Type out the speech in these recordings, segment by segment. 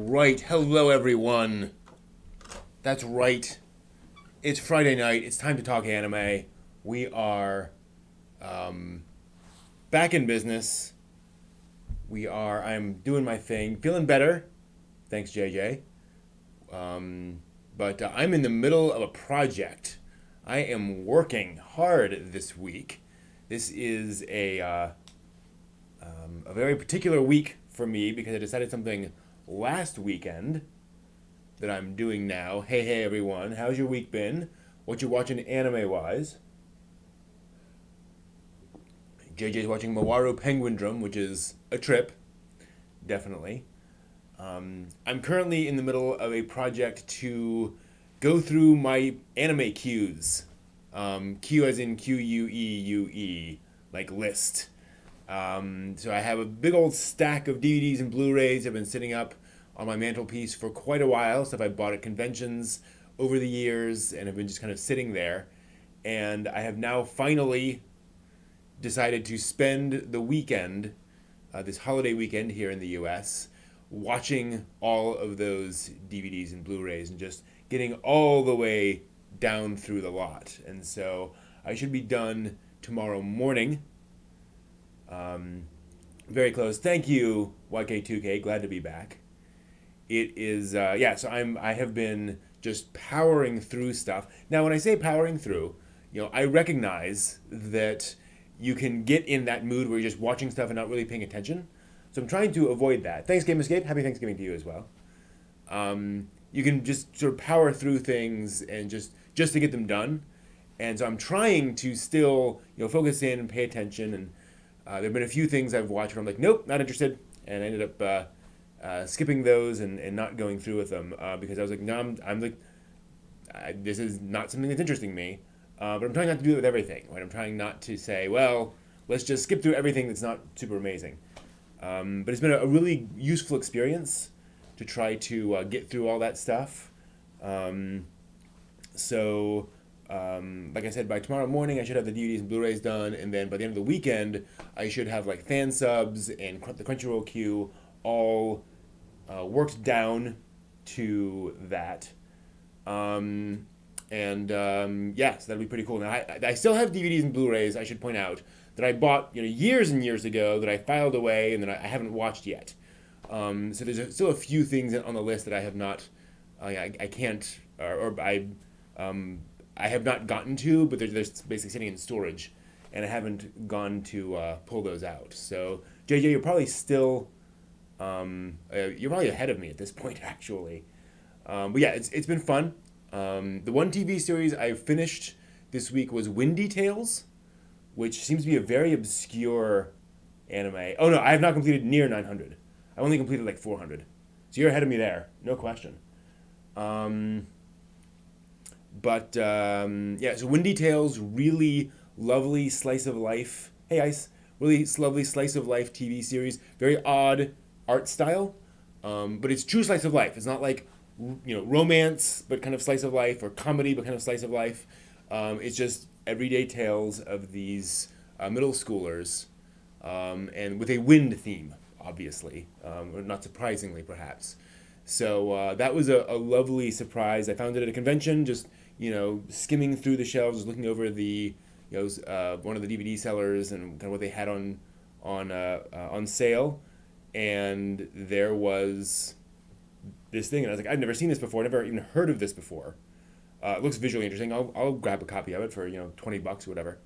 right. Hello, everyone. That's right. It's Friday night. It's time to talk anime. We are back in business. I'm doing my thing. Feeling better. Thanks, JJ. But I'm in the middle of a project. I am working hard this week. This is a very particular week for me because I decided something last weekend that I'm doing now. Hey, everyone. How's your week been? What you watching anime wise? JJ's watching Mawaru Penguin Drum, which is a trip, definitely. I'm currently in the middle of a project to go through my anime queues. Q as in QUEUE, like list. So I have a big old stack of DVDs and Blu-rays that have been sitting up on my mantelpiece for quite a while. Stuff I bought at conventions over the years and have been just kind of sitting there. And I have now finally decided to spend the weekend, this holiday weekend here in the US, watching all of those DVDs and Blu-rays and just getting all the way down through the lot. And so I should be done tomorrow morning. Very close. Thank you, YK2K. Glad to be back. It is, so I have been just powering through stuff. Now, when I say powering through, I recognize that you can get in that mood where you're just watching stuff and not really paying attention. So I'm trying to avoid that. Thanks, Game Escape. Happy Thanksgiving to you as well. You can just sort of power through things and just to get them done. And so I'm trying to still, focus in and pay attention. And there have been a few things I've watched where I'm like, nope, not interested. And I ended up skipping those and not going through with them because I was like, no, I'm like, this is not something that's interesting me. But I'm trying not to do it with everything. Right? I'm trying not to say, well, let's just skip through everything that's not super amazing. But it's been a really useful experience to try to get through all that stuff. Like I said, by tomorrow morning, I should have the DVDs and Blu-rays done, and then by the end of the weekend, I should have like fan subs and the Crunchyroll queue all worked down to that. So that'll be pretty cool. Now, I still have DVDs and Blu-rays, I should point out, that I bought years and years ago that I filed away and that I haven't watched yet. So there's still a few things on the list that I have not, I can't, I have not gotten to, but they're basically sitting in storage, and I haven't gone to pull those out. So JJ, you're probably still, you're probably ahead of me at this point, actually. But yeah, it's been fun. The one TV series I finished this week was Windy Tales, which seems to be a very obscure anime. Oh no, I have not completed Near 900. I only completed like 400. So you're ahead of me there, no question. So Windy Tales, really lovely slice of life. Hey, Ice. Really lovely slice of life TV series. Very odd art style, but it's true slice of life. It's not like romance, but kind of slice of life, or comedy, but kind of slice of life. It's just everyday tales of these middle schoolers, and with a wind theme, obviously, or not surprisingly, perhaps. So that was a lovely surprise. I found it at a convention, just skimming through the shelves, looking over the one of the DVD sellers and kind of what they had on sale, and there was this thing, and I was like, I've never seen this before, never even heard of this before. It looks visually interesting. I'll grab a copy of it for $20 or whatever,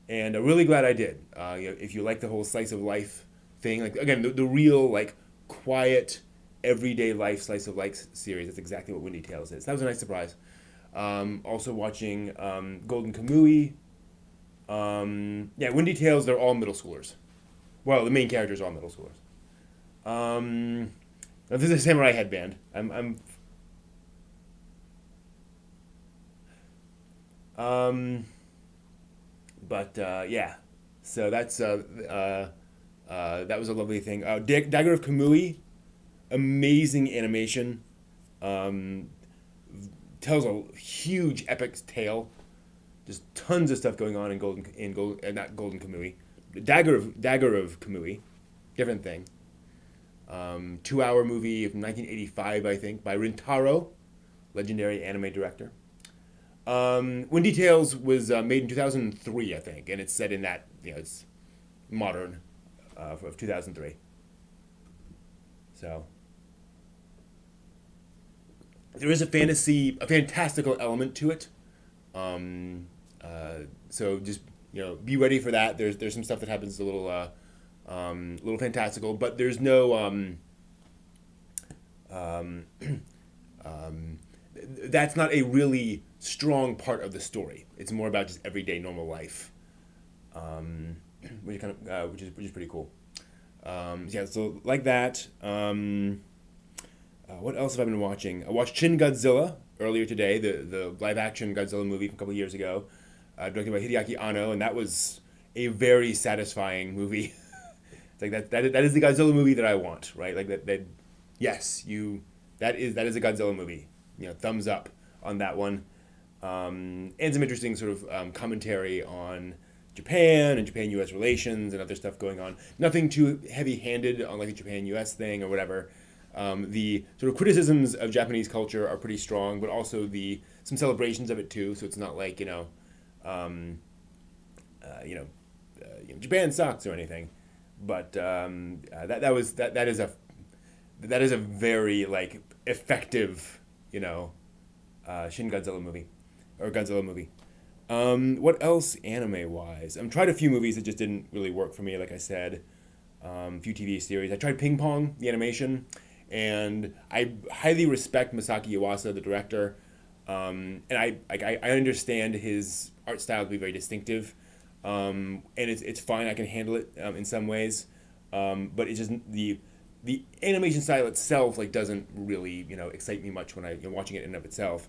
and I'm really glad I did. If you like the whole slice of life thing, like again the real like quiet everyday life slice of life series, that's exactly what Windy Tales is. That was a nice surprise. Also watching Golden Kamui. Windy Tales, they're all middle schoolers. Well, the main characters are all middle schoolers. This is a Samurai Headband. So that's that was a lovely thing. Dagger of Kamui, amazing animation. Tells a huge epic tale. Just tons of stuff going on not Golden Kamui. Dagger of Kamui, different thing. 2-hour movie from 1985, I think, by Rintaro, legendary anime director. Windy Tales was made in 2003, I think, and it's set in that, it's modern, of 2003. So there is a fantastical element to it. So just be ready for that. There's some stuff that happens little fantastical, but there's no that's not a really strong part of the story. It's more about just everyday normal life, which is pretty cool. Yeah, so like that. What else have I been watching? I watched Shin Godzilla earlier today, the live action Godzilla movie from a couple of years ago, directed by Hideaki Anno, and that was a very satisfying movie. It's like that is the Godzilla movie that I want, right? Like that yes, that is a Godzilla movie. Thumbs up on that one. And some interesting sort of commentary on Japan and Japan-U.S. relations and other stuff going on. Nothing too heavy-handed on like the Japan-U.S. thing or whatever. The sort of criticisms of Japanese culture are pretty strong, but also some celebrations of it too. So it's not like Japan sucks or anything. But that is a very like effective Shin Godzilla movie or Godzilla movie. What else anime wise? I've tried a few movies that just didn't really work for me. Like I said, a few TV series. I tried Ping Pong, the animation, and I highly respect Masaki Yuasa, the director. And I understand his art style to be very distinctive, and it's fine. I can handle it in some ways, but it's just the animation style itself like doesn't really excite me much when I'm watching it in and of itself.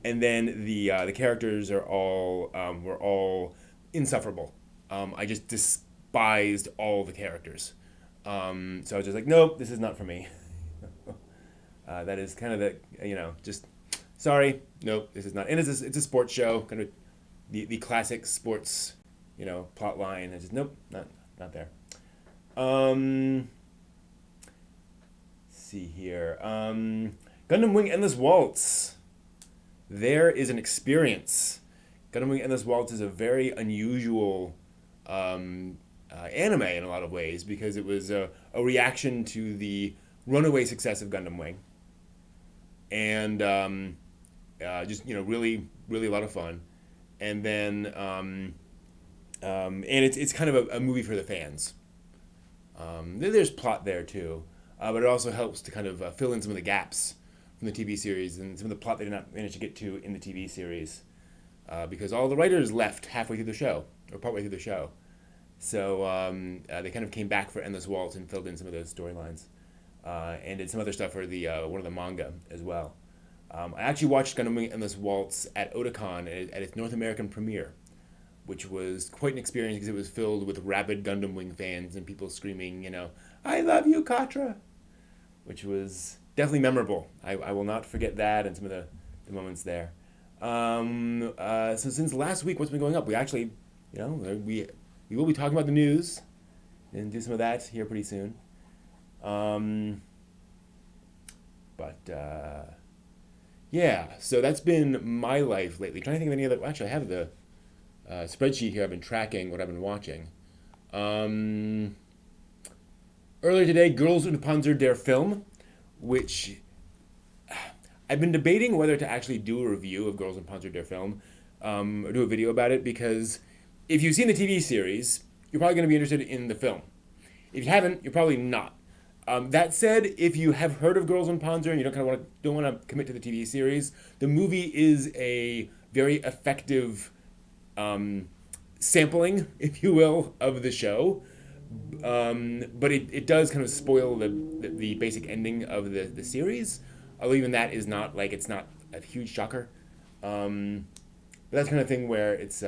And then the characters were all insufferable. I just despised all the characters. So I was just like, nope, this is not for me. That is kind of just sorry, nope, this is not. And it's a sports show, kind of the classic sports, plot line. I just nope, not there. See here. Gundam Wing Endless Waltz. There is an experience. Gundam Wing Endless Waltz is a very unusual anime in a lot of ways because it was a reaction to the runaway success of Gundam Wing, and just really really a lot of fun. And then and it's kind of a movie for the fans. There's plot there too, but it also helps to kind of fill in some of the gaps from the TV series and some of the plot they did not manage to get to in the TV series, because all the writers left halfway through the show or partway through the show. So they kind of came back for Endless Waltz and filled in some of those storylines, and did some other stuff for the one of the manga as well. I actually watched Gundam Wing Endless Waltz at Otakon at its North American premiere, which was quite an experience because it was filled with rabid Gundam Wing fans and people screaming, "I love you, Katra," which was definitely memorable. I will not forget that and some of the moments there. So since last week, what's been going up? We actually, we will be talking about the news and do some of that here pretty soon. Yeah, so that's been my life lately. Trying to think of any other. Actually, I have the spreadsheet here. I've been tracking what I've been watching. Earlier today, Girls und Panzer der Film, which I've been debating whether to actually do a review of Girls und Panzer der Film, or do a video about it, because if you've seen the TV series, you're probably going to be interested in the film. If you haven't, you're probably not. That said, if you have heard of Girls und Panzer and you don't want to commit to the TV series, the movie is a very effective sampling, if you will, of the show. But it does kind of spoil the basic ending of the series. Although even that is not it's not a huge shocker. But that's kind of thing where it's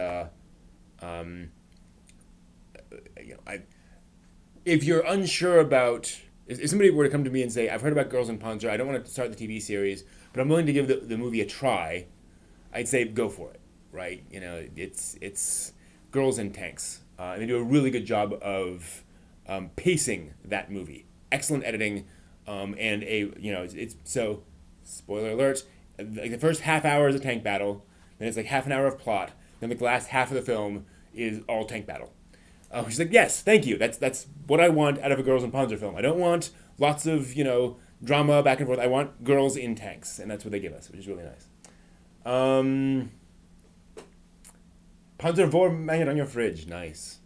if you're unsure about, if somebody were to come to me and say, I've heard about Girls und Panzer, I don't want to start the TV series, but I'm willing to give the movie a try, I'd say go for it, right? It's girls and tanks. And they do a really good job of pacing that movie. Excellent editing, and it's so, spoiler alert, like the first half hour is a tank battle, then it's like half an hour of plot, then the last half of the film is all tank battle. She's like, yes, thank you. That's what I want out of a Girls in Panzer film. I don't want lots of drama back and forth. I want girls in tanks, and that's what they give us, which is really nice. Panzer Vor magnet on your fridge, nice.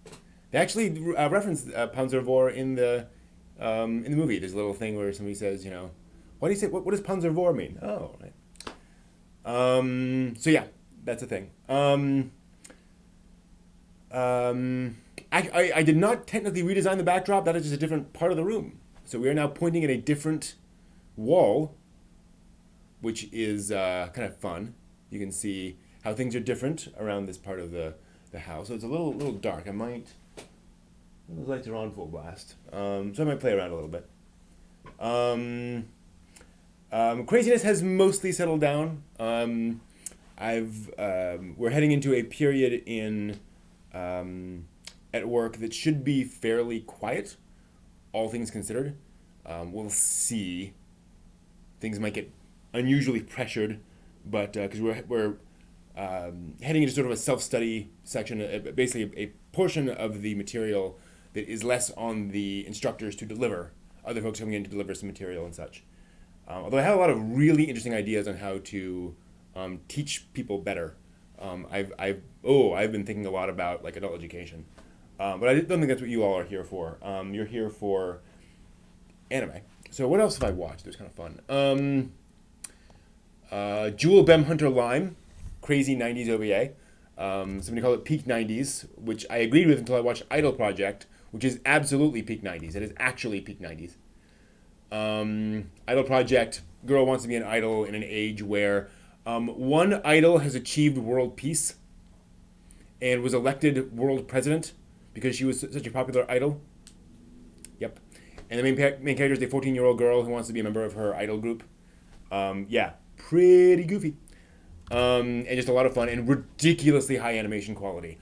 They actually reference Panzer Vor in the movie. There's a little thing where somebody says, what do you say? What does Panzer Vor mean? Oh, right. So yeah, that's a thing. I did not technically redesign the backdrop. That is just a different part of the room. So we are now pointing at a different wall, which is kind of fun. You can see how things are different around this part of the house. So it's a little dark. Those lights are on full blast. So I might play around a little bit. Craziness has mostly settled down. We're heading into a period in at work that should be fairly quiet, all things considered. We'll see. Things might get unusually pressured, but because we're heading into sort of a self-study section, basically a portion of the material that is less on the instructors to deliver, other folks coming in to deliver some material and such. Although I have a lot of really interesting ideas on how to teach people better. I've been thinking a lot about like adult education, but I don't think that's what you all are here for. You're here for anime. So what else have I watched? It was kind of fun. Jewel Bem Hunter Lime, crazy 90s OVA. Somebody called it peak 90s, which I agreed with until I watched Idol Project, which is absolutely peak 90s. It is actually peak 90s. Idol Project, girl wants to be an idol in an age where one idol has achieved world peace and was elected world president because she was such a popular idol. Yep. And the main character is a 14-year-old girl who wants to be a member of her idol group. Yeah, pretty goofy. And just a lot of fun and ridiculously high animation quality.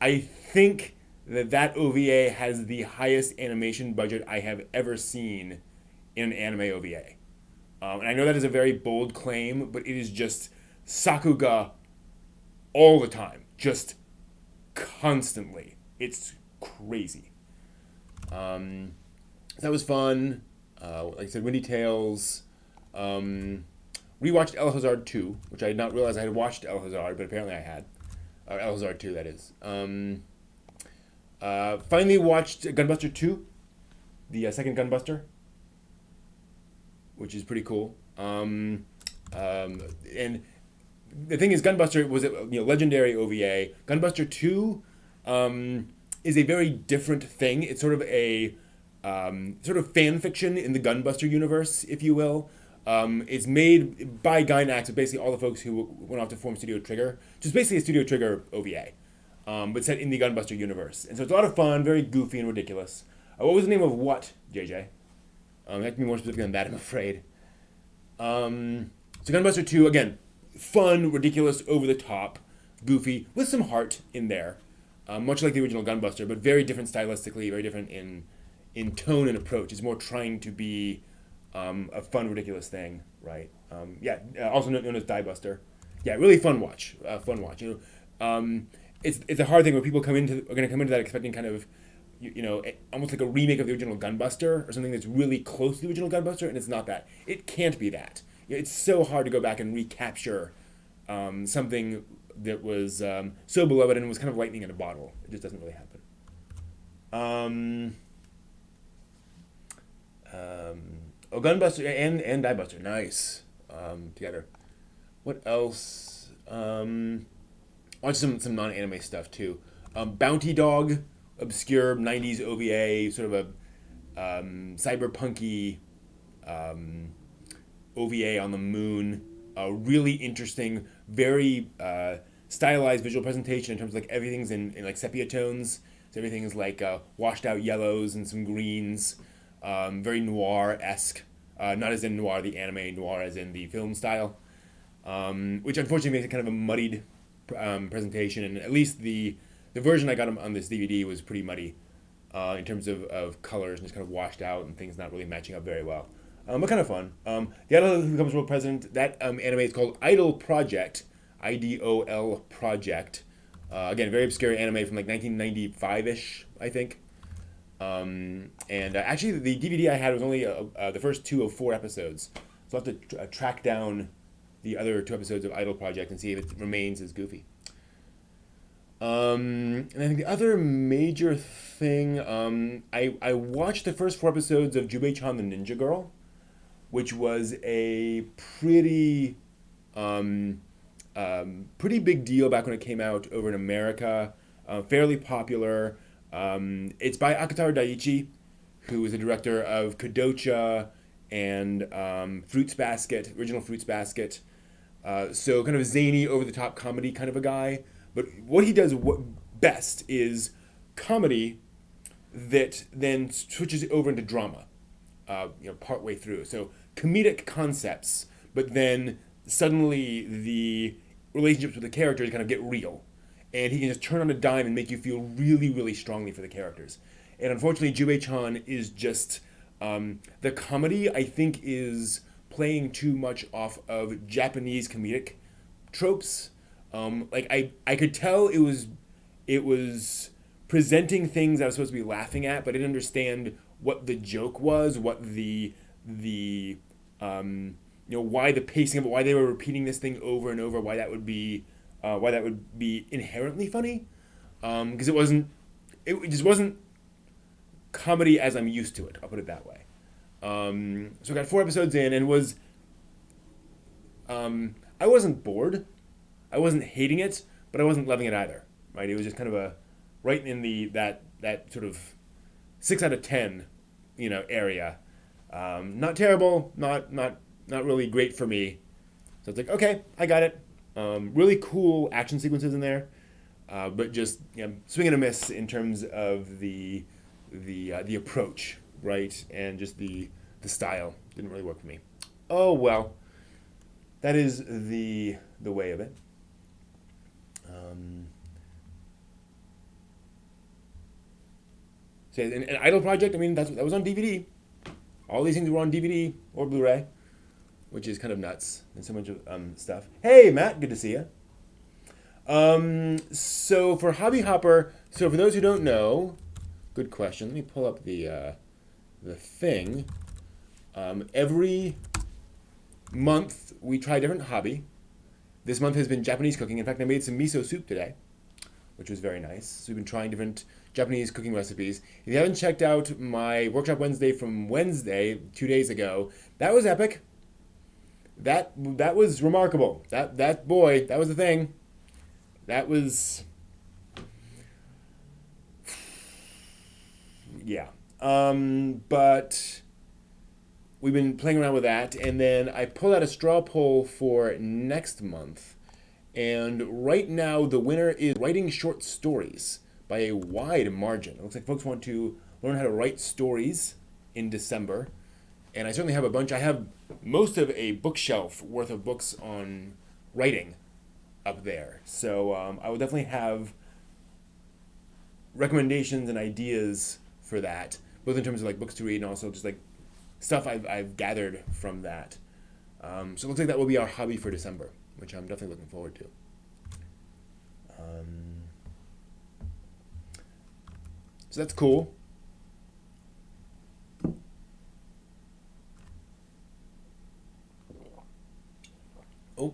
I think that OVA has the highest animation budget I have ever seen in an anime OVA. And I know that is a very bold claim, but it is just Sakuga all the time. Just constantly. It's crazy. So that was fun. Like I said, Windy Tales. Rewatched El Hazard 2, which I did not realize I had watched El Hazard, but apparently I had. El Hazard 2, that is. Finally watched Gunbuster 2, the second Gunbuster, which is pretty cool. And the thing is, Gunbuster was a legendary OVA. Gunbuster 2 is a very different thing. It's sort of a sort of fan fiction in the Gunbuster universe, if you will. It's made by Gainax, basically all the folks who went off to form Studio Trigger. Just basically a Studio Trigger OVA, but set in the Gunbuster universe. And so it's a lot of fun, very goofy and ridiculous. What was the name of what, JJ? You have to be more specific than that, I'm afraid. So Gunbuster 2, again, fun, ridiculous, over the top, goofy, with some heart in there. Much like the original Gunbuster, but very different stylistically, very different in tone and approach. It's more trying to be a fun, ridiculous thing, right? Also known as Die Buster. Yeah, really fun watch. It's a hard thing when people are going to come into that expecting kind of, almost like a remake of the original Gunbuster or something that's really close to the original Gunbuster, and it's not that. It can't be that. It's so hard to go back and recapture something that was so beloved and was kind of lightning in a bottle. It just doesn't really happen. Gunbuster and Die Buster, nice. Together. What else? Watch some non-anime stuff too. Bounty Dog, obscure 90s OVA, sort of a cyberpunky OVA on the moon. Really interesting, very stylized visual presentation in terms of like everything's in like sepia tones. So everything is like washed out yellows and some greens. Very noir-esque. Not as in noir, the anime noir, as in the film style. Which unfortunately makes it kind of a muddied presentation. And at least the version I got on this DVD was pretty muddy. in terms of colors and just kind of washed out and things not really matching up very well. But kind of fun. The Idol Who Becomes World President, that anime is called Idol Project, IDOL Project. Again, very obscure anime from like 1995 ish, I think. And actually, the DVD I had was only the first two of four episodes. So I'll have to track down the other two episodes of Idol Project and see if it remains as goofy. And I think the other major thing, I watched the first four episodes of Jubei-chan the Ninja Girl, which was a pretty big deal back when it came out over in America. Fairly popular. It's by Akutaro Daiichi, who is the director of Kodocha and Fruits Basket, original Fruits Basket. So kind of a zany, over-the-top comedy kind of a guy. But what he does best is comedy that then switches over into drama, partway through. So comedic concepts, but then suddenly the relationships with the characters kind of get real. And he can just turn on a dime and make you feel really, really strongly for the characters. And unfortunately, Jubei-chan is just... the comedy, I think, is playing too much off of Japanese comedic tropes. I could tell it was presenting things I was supposed to be laughing at, but I didn't understand what the joke was, what why the pacing of it, why they were repeating this thing over and over, why that would be inherently funny, because it just wasn't comedy as I'm used to it. I'll put it that way. So I got four episodes in and I wasn't bored. I wasn't hating it, but I wasn't loving it either. Right? It was just kind of right in that sort of 6 out of 10, area. Not terrible, not really great for me. So it's like, okay, I got it. Really cool action sequences in there, but just swing and a miss in terms of the approach, right, and just the style didn't really work for me. Oh well, that is the way of it. So an Idol Project, I mean, that was on DVD. All these things were on DVD or Blu-ray, which is kind of nuts. And so much stuff. Hey, Matt, good to see you. So for Hobby Hopper, so for those who don't know, good question. Let me pull up the thing. Every month we try a different hobby. This month has been Japanese cooking. In fact, I made some miso soup today, which was very nice. So we've been trying different Japanese cooking recipes. If you haven't checked out my Workshop Wednesday from Wednesday, 2 days ago, that was epic. That was remarkable. That was the thing. That was, yeah. But we've been playing around with that, and then I pulled out a straw poll for next month. And right now, the winner is writing short stories by a wide margin. It looks like folks want to learn how to write stories in December. And I certainly have a bunch. I have most of a bookshelf worth of books on writing up there. So I will definitely have recommendations and ideas for that, both in terms of like books to read and also just like stuff I've gathered from that. So it looks like that will be our hobby for December, which I'm definitely looking forward to. So that's cool. Oh,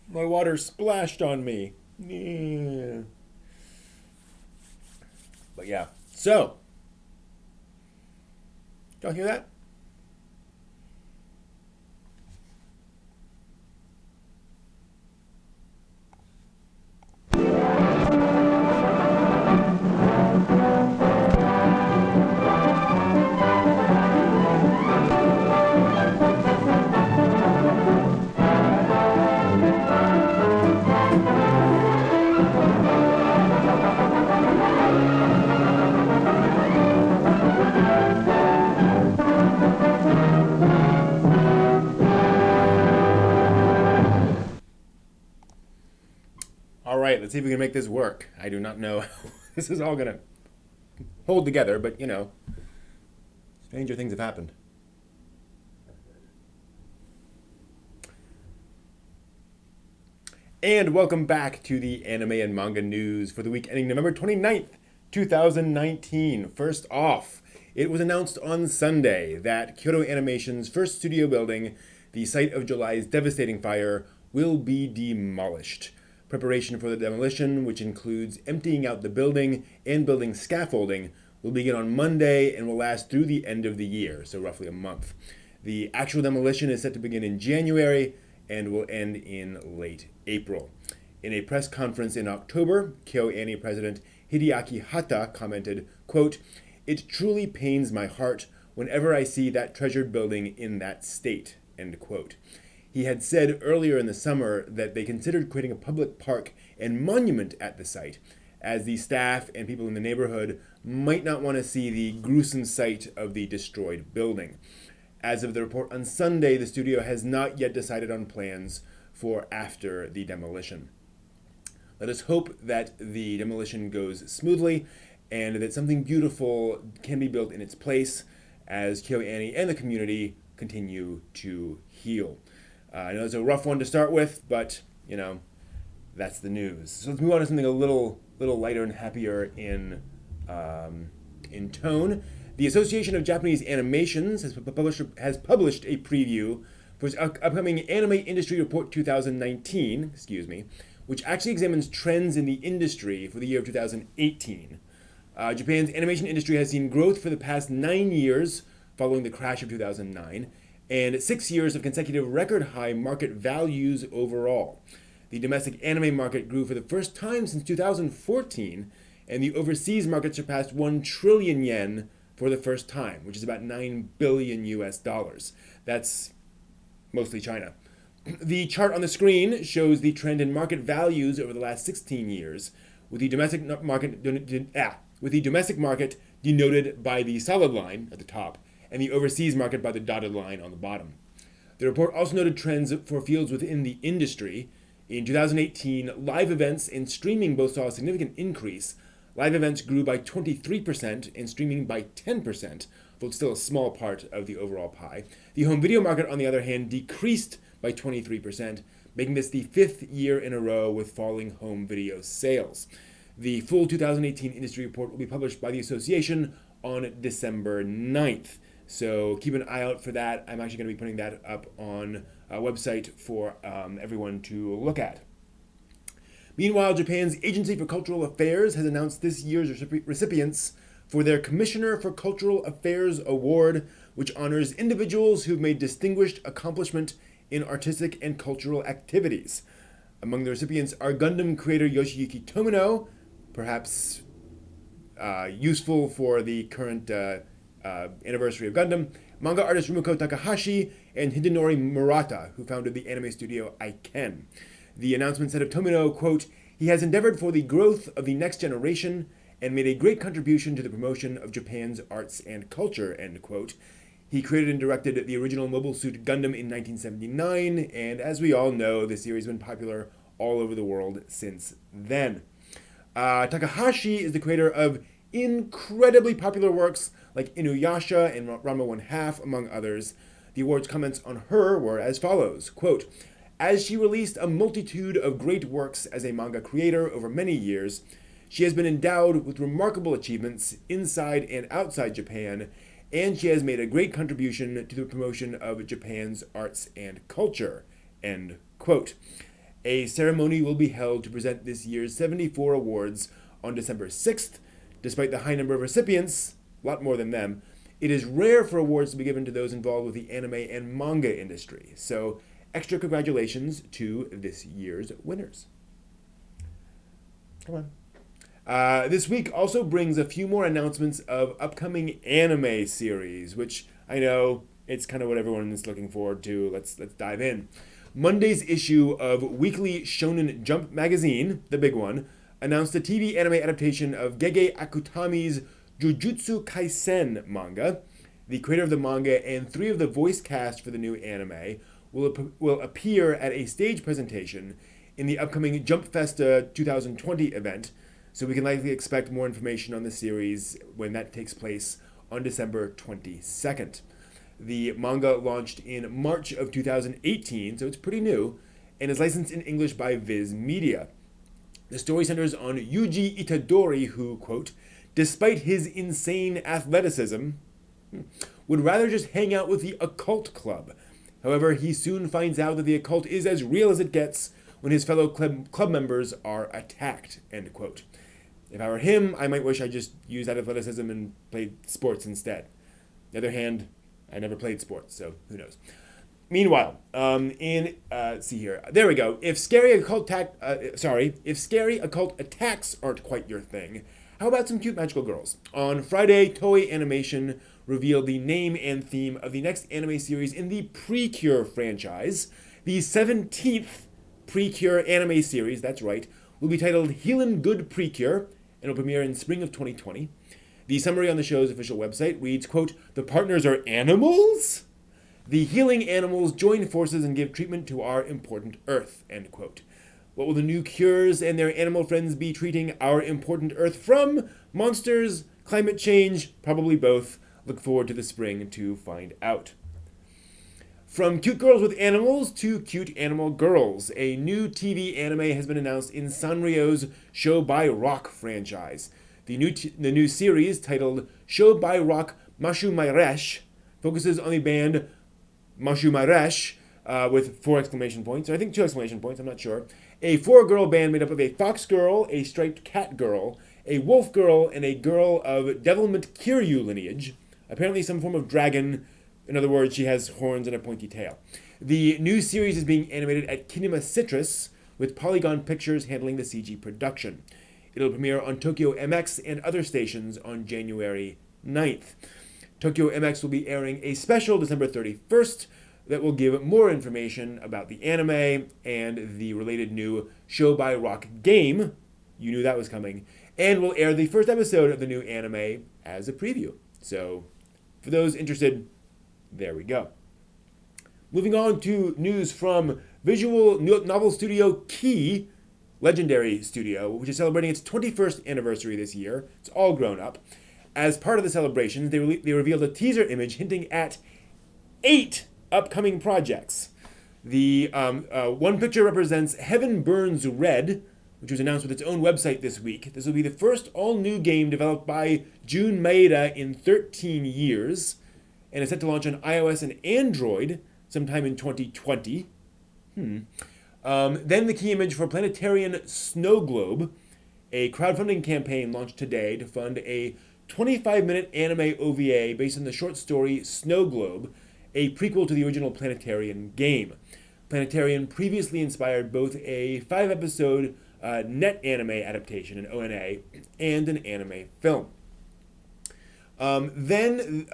my water splashed on me. Yeah. But yeah, so, y'all hear that? All right, let's see if we can make this work. I do not know how this is all gonna hold together, but stranger things have happened. And welcome back to the anime and manga news for the week ending November 29th, 2019. First off, it was announced on Sunday that Kyoto Animation's first studio building, the site of July's devastating fire, will be demolished. Preparation for the demolition, which includes emptying out the building and building scaffolding, will begin on Monday and will last through the end of the year, so roughly a month. The actual demolition is set to begin in January and will end in late April. In a press conference in October, KyoAni president Hideaki Hata commented, quote, "It truly pains my heart whenever I see that treasured building in that state," end quote. He had said earlier in the summer that they considered creating a public park and monument at the site, as the staff and people in the neighborhood might not want to see the gruesome sight of the destroyed building. As of the report on Sunday, the studio has not yet decided on plans for after the demolition. Let us hope that the demolition goes smoothly and that something beautiful can be built in its place as KyoAni and the community continue to heal. I know it's a rough one to start with, but, that's the news. So let's move on to something a little lighter and happier in tone. The Association of Japanese Animations has published a preview for its upcoming Anime Industry Report 2019, which actually examines trends in the industry for the year of 2018. Japan's animation industry has seen growth for the past 9 years following the crash of 2009, and 6 years of consecutive record-high market values overall. The domestic anime market grew for the first time since 2014, and the overseas market surpassed 1 trillion yen for the first time, which is about $9 billion US. That's mostly China. The chart on the screen shows the trend in market values over the last 16 years, with the domestic market denoted by the solid line at the top, and the overseas market by the dotted line on the bottom. The report also noted trends for fields within the industry. In 2018, live events and streaming both saw a significant increase. Live events grew by 23% and streaming by 10%, though it's still a small part of the overall pie. The home video market, on the other hand, decreased by 23%, making this the 5th year in a row with falling home video sales. The full 2018 industry report will be published by the association on December 9th. So keep an eye out for that. I'm actually going to be putting that up on a website for everyone to look at. Meanwhile, Japan's Agency for Cultural Affairs has announced this year's recipients for their Commissioner for Cultural Affairs Award, which honors individuals who've made distinguished accomplishment in artistic and cultural activities. Among the recipients are Gundam creator Yoshiyuki Tomino, perhaps useful for the current anniversary of Gundam, manga artist Rumiko Takahashi, and Hidenori Murata, who founded the anime studio Aiken. The announcement said of Tomino, quote, "He has endeavored for the growth of the next generation and made a great contribution to the promotion of Japan's arts and culture," end quote. He created and directed the original Mobile Suit Gundam in 1979, and as we all know, the series has been popular all over the world since then. Takahashi is the creator of incredibly popular works like Inuyasha and Ranma 1/2, among others. The award's comments on her were as follows, quote, "As she released a multitude of great works as a manga creator over many years, she has been endowed with remarkable achievements inside and outside Japan, and she has made a great contribution to the promotion of Japan's arts and culture," end quote. A ceremony will be held to present this year's 74 awards on December 6th. Despite the high number of recipients, a lot more than them, it is rare for awards to be given to those involved with the anime and manga industry. So, extra congratulations to this year's winners. Come on. This week also brings a few more announcements of upcoming anime series, which I know it's kind of what everyone is looking forward to. Let's dive in. Monday's issue of Weekly Shonen Jump magazine, the big one, announced a TV anime adaptation of Gege Akutami's Jujutsu Kaisen manga. The creator of the manga and 3 of the voice cast for the new anime will appear at a stage presentation in the upcoming Jump Festa 2020 event. so we can likely expect more information on the series when that takes place on December 22nd. The manga launched in March of 2018, so it's pretty new, and is licensed in English by Viz Media. The story centers on Yuji Itadori, who, quote, despite his insane athleticism, would rather just hang out with the occult club. However, he soon finds out that the occult is as real as it gets when his fellow club members are attacked, end quote. If I were him, I might wish I just used that athleticism and played sports instead. On the other hand, I never played sports, so who knows. Meanwhile, see here. There we go. If scary occult attacks aren't quite your thing, how about some cute magical girls? On Friday, Toei Animation revealed the name and theme of the next anime series in the Precure franchise. The 17th Precure anime series, that's right, will be titled Healin' Good Precure, and will premiere in spring of 2020. The summary on the show's official website reads, quote, the partners are animals? The healing animals join forces and give treatment to our important Earth, end quote. What will the new cures and their animal friends be treating our important Earth from? Monsters? Climate change? Probably both. Look forward to the spring to find out. From cute girls with animals to cute animal girls, a new TV anime has been announced in Sanrio's Show by Rock franchise. The new series, titled Show by Rock Mashu Mairesh, focuses on the band Mashu Mairesh, with 4 exclamation points, or I think 2 exclamation points, I'm not sure. A 4-girl band made up of a fox girl, a striped cat girl, a wolf girl, and a girl of Devilment Kiryu lineage. Apparently some form of dragon. In other words, she has horns and a pointy tail. The new series is being animated at Kinema Citrus, with Polygon Pictures handling the CG production. It'll premiere on Tokyo MX and other stations on January 9th. Tokyo MX will be airing a special December 31st that will give more information about the anime and the related new Show by Rock game. You knew that was coming. And will air the first episode of the new anime as a preview. So, for those interested, there we go. Moving on to news from visual novel studio Key, legendary studio, which is celebrating its 21st anniversary this year. It's all grown up. As part of the celebrations, they revealed a teaser image hinting at 8 upcoming projects. The one picture represents Heaven Burns Red, which was announced with its own website this week. This will be the first all-new game developed by Jun Maeda in 13 years, and is set to launch on iOS and Android sometime in 2020. Then the key image for Planetarian Snow Globe, a crowdfunding campaign launched today to fund a 25-minute anime OVA based on the short story Snow Globe, a prequel to the original Planetarian game. Planetarian previously inspired both a 5-episode net anime adaptation, an ONA, and an anime film. Then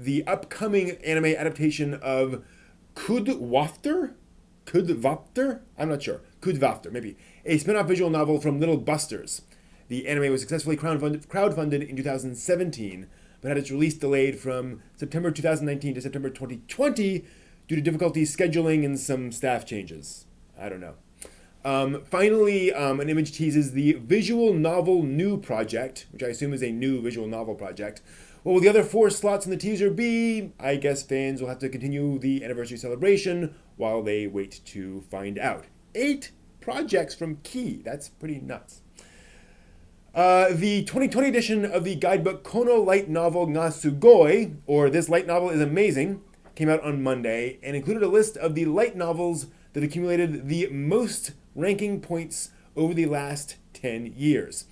the upcoming anime adaptation of Kudwafter? I'm not sure. Kudwafter, maybe. A spin-off visual novel from Little Busters. The anime was successfully crowdfunded in 2017, but had its release delayed from September 2019 to September 2020 due to difficulties scheduling and some staff changes. I don't know. Finally, an image teases the visual novel new project, which I assume is a new visual novel project. What will the other 4 slots in the teaser be? I guess fans will have to continue the anniversary celebration while they wait to find out. 8 projects from Key. That's pretty nuts. The 2020 edition of the guidebook Kono light novel Ga Sugoi, or This Light Novel is Amazing, came out on Monday and included a list of the light novels that accumulated the most ranking points over the last 10 years.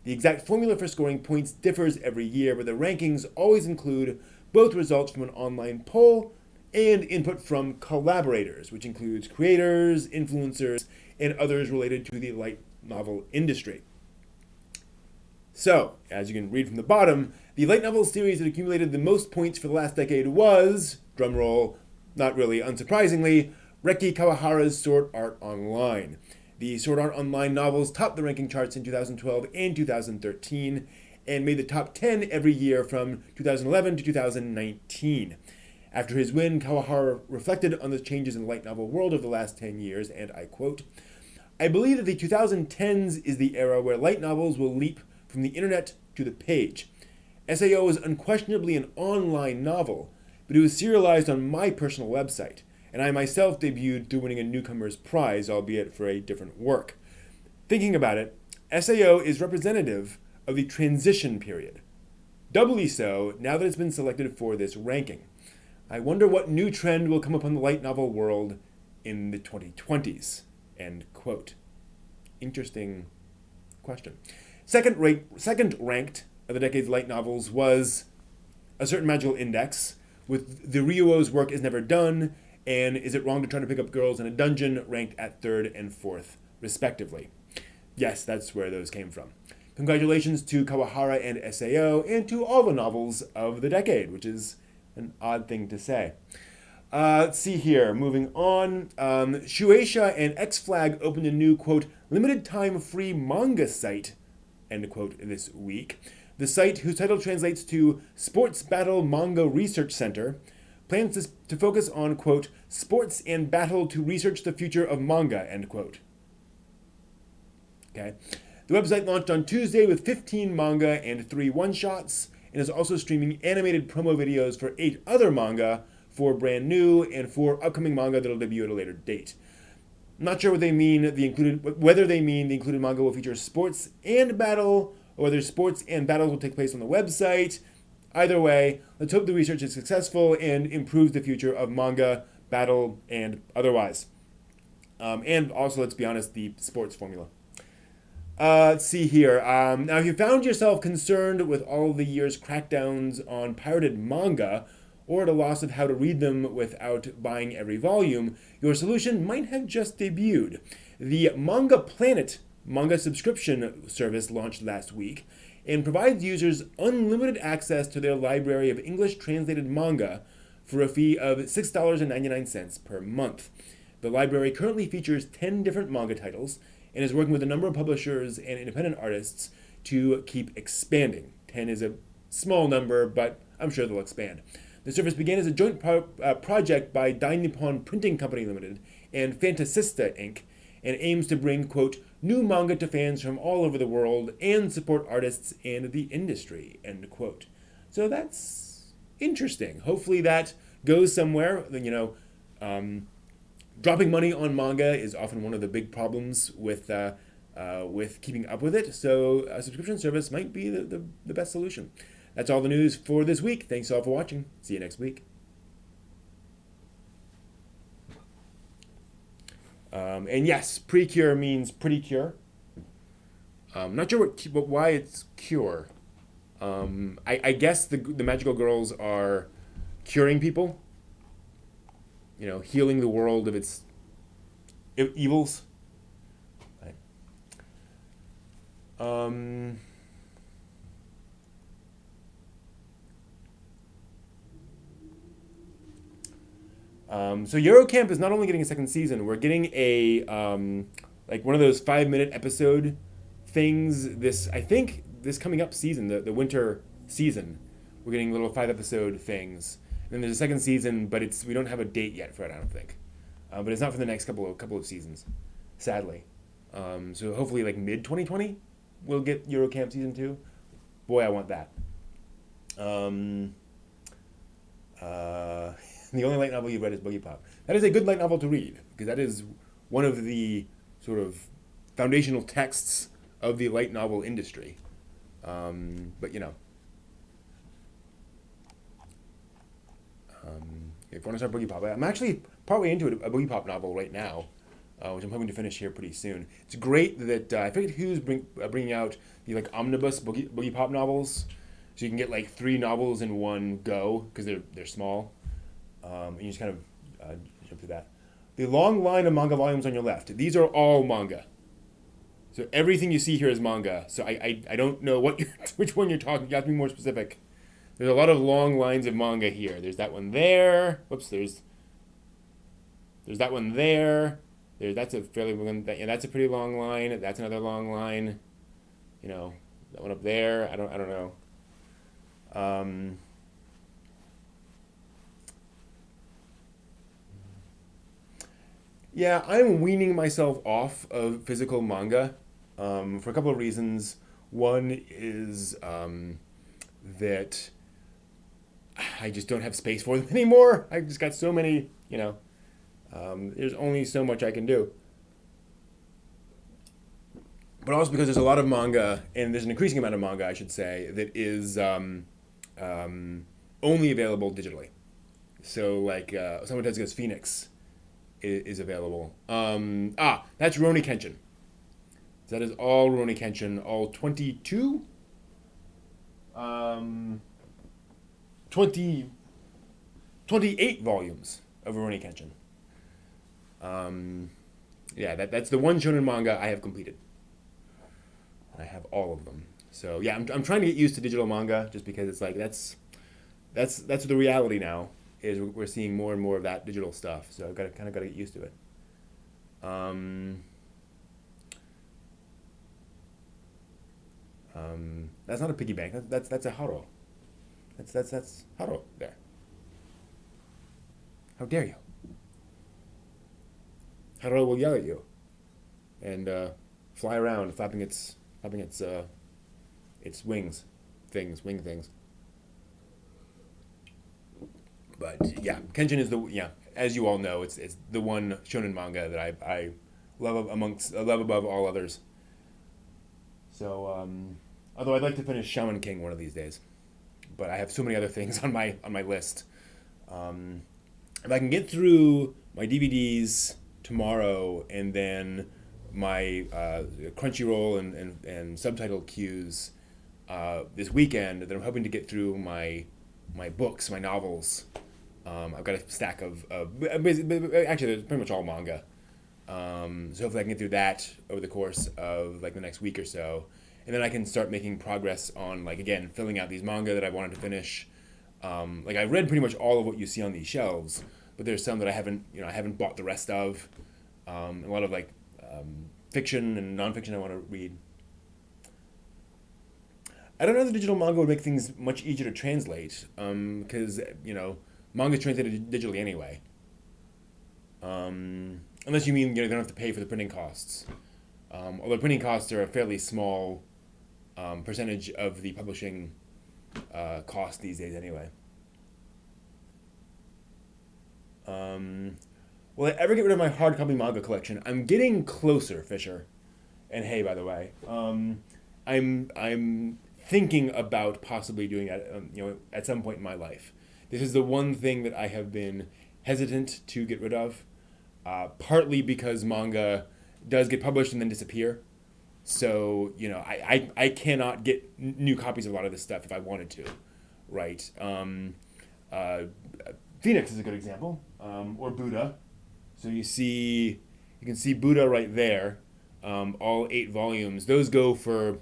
The exact formula for scoring points differs every year, but the rankings always include both results from an online poll and input from collaborators, which includes creators, influencers, and others related to the light novel industry. So, as you can read from the bottom, the light novel series that accumulated the most points for the last decade was, drumroll, not really unsurprisingly, Reki Kawahara's Sword Art Online. The Sword Art Online novels topped the ranking charts in 2012 and 2013, and made the top 10 every year from 2011 to 2019. After his win, Kawahara reflected on the changes in the light novel world of the last 10 years, and I quote, I believe that the 2010s is the era where light novels will leap from the internet to the page. SAO is unquestionably an online novel, but it was serialized on my personal website, and I myself debuted through winning a newcomer's prize, albeit for a different work. Thinking about it, SAO is representative of the transition period. Doubly so now that it's been selected for this ranking. I wonder what new trend will come upon the light novel world in the 2020s. End quote. Interesting question. Second ranked of the decade's light novels was A Certain Magical Index, with The Ryuo's Work Is Never Done and Is It Wrong to Try to Pick Up Girls in a Dungeon, ranked at third and fourth, respectively. Yes, that's where those came from. Congratulations to Kawahara and SAO, and to all the novels of the decade, which is an odd thing to say. Let's see here. Moving on. Shueisha and X-Flag opened a new, quote, limited time free manga site, end quote, this week. The site, whose title translates to Sports Battle Manga Research Center, plans to focus on, quote, sports and battle to research the future of manga, end quote. Okay. The website launched on Tuesday with 15 manga and 3 one-shots, and is also streaming animated promo videos for 8 other manga, 4 brand new, and 4 upcoming manga that'll debut at a later date. Not sure what they mean. Whether they mean the included manga will feature sports and battle, or whether sports and battles will take place on the website. Either way, let's hope the research is successful and improves the future of manga, battle, and otherwise. And also, let's be honest, the sports formula. Let's see here. Now, if you found yourself concerned with all of the year's crackdowns on pirated manga, or at a loss of how to read them without buying every volume, your solution might have just debuted. The Manga Planet manga subscription service launched last week and provides users unlimited access to their library of English translated manga for a fee of $6.99 per month. The library currently features 10 different manga titles and is working with a number of publishers and independent artists to keep expanding. 10 is a small number, but I'm sure they'll expand. The service began as a joint project by Dai Nippon Printing Company Limited and Fantasista Inc., and aims to bring, quote, new manga to fans from all over the world and support artists and the industry, end quote. So that's interesting. Hopefully that goes somewhere. Dropping money on manga is often one of the big problems with keeping up with it, so a subscription service might be the best solution. That's all the news for this week. Thanks all for watching. See you next week. And yes, Precure means pretty cure. Not sure why it's cure. I guess the magical girls are curing people. Healing the world of its evils. Right. So Eurocamp is not only getting a second season, we're getting a one of those 5-minute episode things. I think this coming up season, the winter season, we're getting little 5-episode things. And then there's a second season, but we don't have a date yet for it, I don't think. But it's not for the next couple of seasons, sadly. So hopefully mid 2020 we'll get Eurocamp season 2. Boy, I want that. The only light novel you've read is Boogie Pop. That is a good light novel to read, because that is one of the sort of foundational texts of the light novel industry. But if you want to start Boogie Pop, I'm actually partway into a Boogie Pop novel right now, which I'm hoping to finish here pretty soon. It's great that I forget who's bringing out the omnibus Boogie Pop novels, so you can get 3 novels in one go because they're small. And you just kind of jump through that. The long line of manga volumes on your left. These are all manga. So everything you see here is manga. So I don't know which one you're talking. You have to be more specific. There's a lot of long lines of manga here. There's that one there. Whoops. There's that one there. That's a fairly long. That's a pretty long line. That's another long line. That one up there. I don't know. Yeah, I'm weaning myself off of physical manga for a couple of reasons. One is that I just don't have space for them anymore. I've just got so many, there's only so much I can do. But also because there's a lot of manga, and there's an increasing amount of manga, I should say, that is only available digitally. So, like, Someone Tetsuga's Phoenix is available. That's Rurouni Kenshin. That is all Rurouni Kenshin, all 22, um, 20, 28 volumes of Rurouni Kenshin. Um, yeah, that's the one shonen manga I have completed. I have all of them. So yeah, I'm trying to get used to digital manga just because it's like that's the reality now is we're seeing more and more of that digital stuff. So I've got to kind of got to get used to it. Um, that's not a piggy bank. That's a haro. That's haro there. How dare you? Haro will yell at you and fly around, flapping its wing things. But yeah, Kenshin is as you all know, it's the one shonen manga that I love above all others. So although I'd like to finish Shaman King one of these days, but I have so many other things on my list. Um, if I can get through my DVDs tomorrow and then my Crunchyroll and subtitle queues this weekend, then I'm hoping to get through my books, my novels. I've got a stack actually there's pretty much all manga. So hopefully I can get through that over the course of like the next week or so, and then I can start making progress on like again filling out these manga that I wanted to finish. Like I've read pretty much all of what you see on these shelves, but there's some that I haven't bought the rest of. A lot of like fiction and nonfiction I want to read. I don't know if the digital manga would make things much easier to translate, because manga is translated digitally anyway. Unless you mean they don't have to pay for the printing costs. Although printing costs are a fairly small percentage of the publishing cost these days anyway. Will I ever get rid of my hard copy manga collection? I'm getting closer, Fisher. And hey, by the way, I'm thinking about possibly doing that. At some point in my life. This is the one thing that I have been hesitant to get rid of. Partly because manga does get published and then disappear. So, I cannot get new copies of a lot of this stuff if I wanted to, right? Uh, Phoenix is a good example, or Buddha. So you can see Buddha right there, all 8 volumes. Those go for,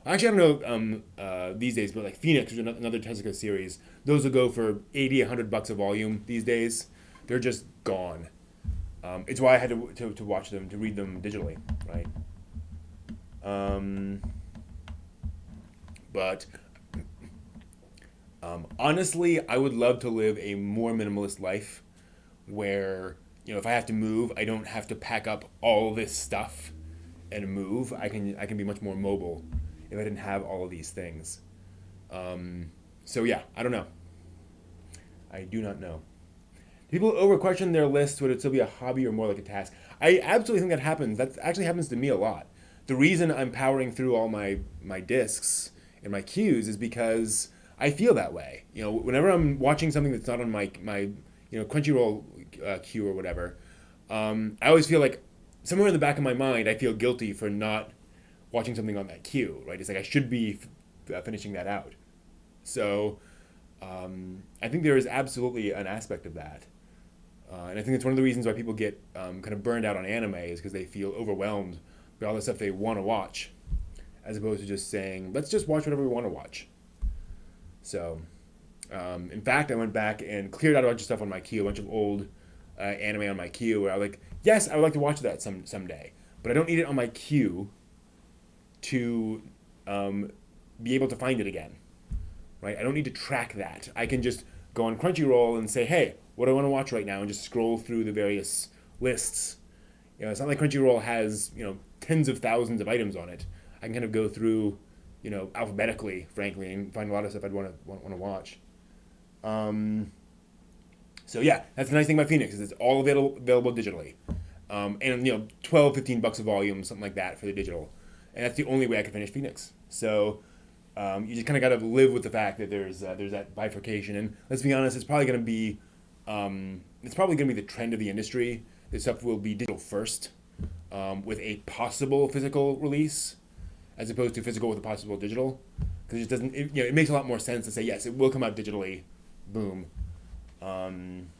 actually I don't know these days, but like Phoenix, which is another Tezuka series, those will go for 80, $100 a volume these days. They're just gone. It's why I had to watch them, to read them digitally, right? But honestly, I would love to live a more minimalist life where, if I have to move, I don't have to pack up all this stuff and move. I can be much more mobile if I didn't have all of these things. So yeah, I don't know. I do not know. People over question their lists. Would it still be a hobby or more like a task? I absolutely think that happens. That actually happens to me a lot. The reason I'm powering through all my discs and my queues is because I feel that way. Whenever I'm watching something that's not on my Crunchyroll queue or whatever, I always feel like somewhere in the back of my mind I feel guilty for not watching something on that queue. Right? It's like I should be finishing that out. So I think there is absolutely an aspect of that. And I think it's one of the reasons why people get kind of burned out on anime is because they feel overwhelmed by all the stuff they want to watch, as opposed to just saying, let's just watch whatever we want to watch. So, in fact, I went back and cleared out a bunch of stuff on my queue, a bunch of old anime on my queue, where I was like, yes, I would like to watch that someday, but I don't need it on my queue to be able to find it again, right? I don't need to track that. I can just go on Crunchyroll and say, hey, what do I want to watch right now, and just scroll through the various lists It's not like Crunchyroll has tens of thousands of items on it. I can kind of go through, alphabetically, frankly, and find a lot of stuff I'd want to watch. Um, so yeah, that's the nice thing about Phoenix is it's all available digitally, and 12, $15 a volume, something like that for the digital, and that's the only way I can finish Phoenix. So you just kind of got to live with the fact that there's that bifurcation, and let's be honest, it's probably going to be the trend of the industry. This stuff will be digital first, with a possible physical release, as opposed to physical with a possible digital, because it just doesn't. It makes a lot more sense to say yes, it will come out digitally, boom, and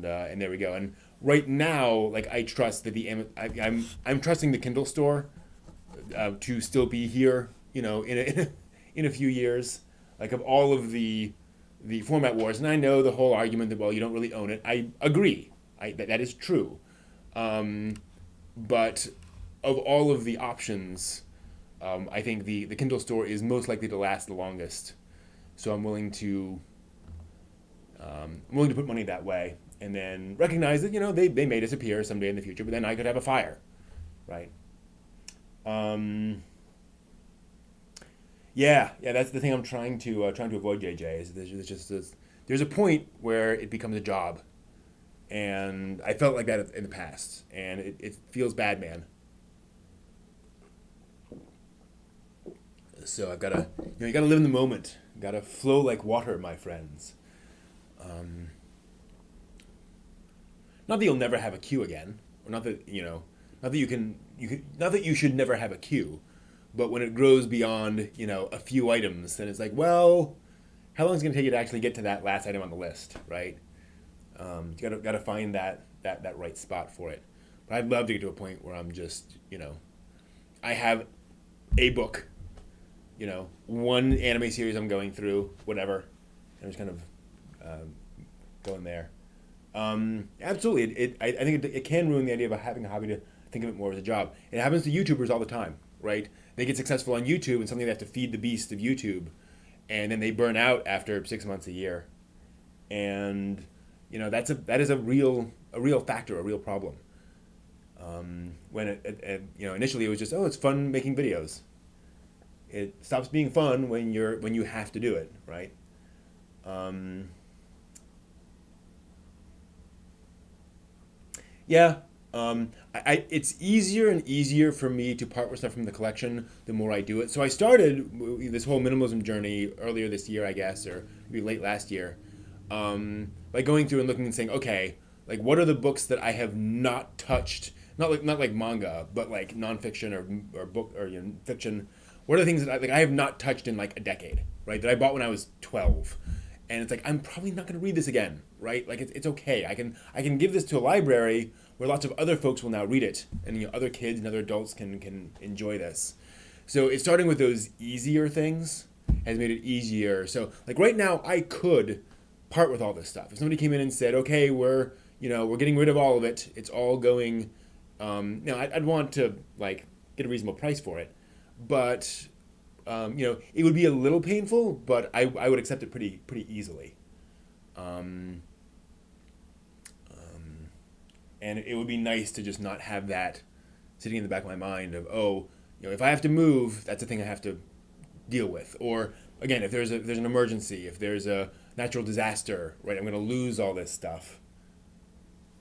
there we go. And right now, like I trust that I'm trusting the Kindle store to still be here, in a few years, like of all of the format wars. And I know the whole argument that, well, you don't really own it. I agree. That is true. But of all of the options, I think the Kindle store is most likely to last the longest. So I'm willing to put money that way, and then recognize that they may disappear someday in the future, but then I could have a fire, right? Um, yeah, that's the thing I'm trying to avoid, JJ. Is there's a point where it becomes a job, and I felt like that in the past, and it feels bad, man. So I've got to, you got to live in the moment. Got to flow like water, my friends. Um, Not that you'll never have a queue again, or not that not that you should never have a queue, but when it grows beyond a few items, then it's like, well, how long is it going to take you to actually get to that last item on the list, right? You gotta find that right spot for it. But I'd love to get to a point where I'm just I have a book, one anime series I'm going through, whatever, and I'm just kind of going there. Absolutely, I think it can ruin the idea of having a hobby to think of it more as a job. It happens to YouTubers all the time, right? They get successful on YouTube and something they have to feed the beast of YouTube, and then they burn out after 6 months, a year, and that is a real factor, a real problem. When initially it was just, oh, it's fun making videos. It stops being fun when you have to do it, right? Um, Yeah. It's easier and easier for me to part with stuff from the collection the more I do it. So I started this whole minimalism journey earlier this year, I guess, or maybe late last year, by going through and looking and saying, okay, like what are the books that I have not touched? Not like manga, but like nonfiction or book or fiction. What are the things that I have not touched in like a decade, right? That I bought when I was 12, and it's like I'm probably not going to read this again, right? Like it's okay. I can give this to a library where lots of other folks will now read it, and other kids and other adults can enjoy this. So it's starting with those easier things has made it easier. So like right now, I could part with all this stuff. If somebody came in and said, okay, we're getting rid of all of it. It's all going. I'd want to like get a reasonable price for it, but it would be a little painful, but I would accept it pretty easily. Um, um, and it would be nice to just not have that sitting in the back of my mind of, oh, if I have to move, that's a thing I have to deal with. Or again, if there's an emergency, if there's a natural disaster, right, I'm going to lose all this stuff.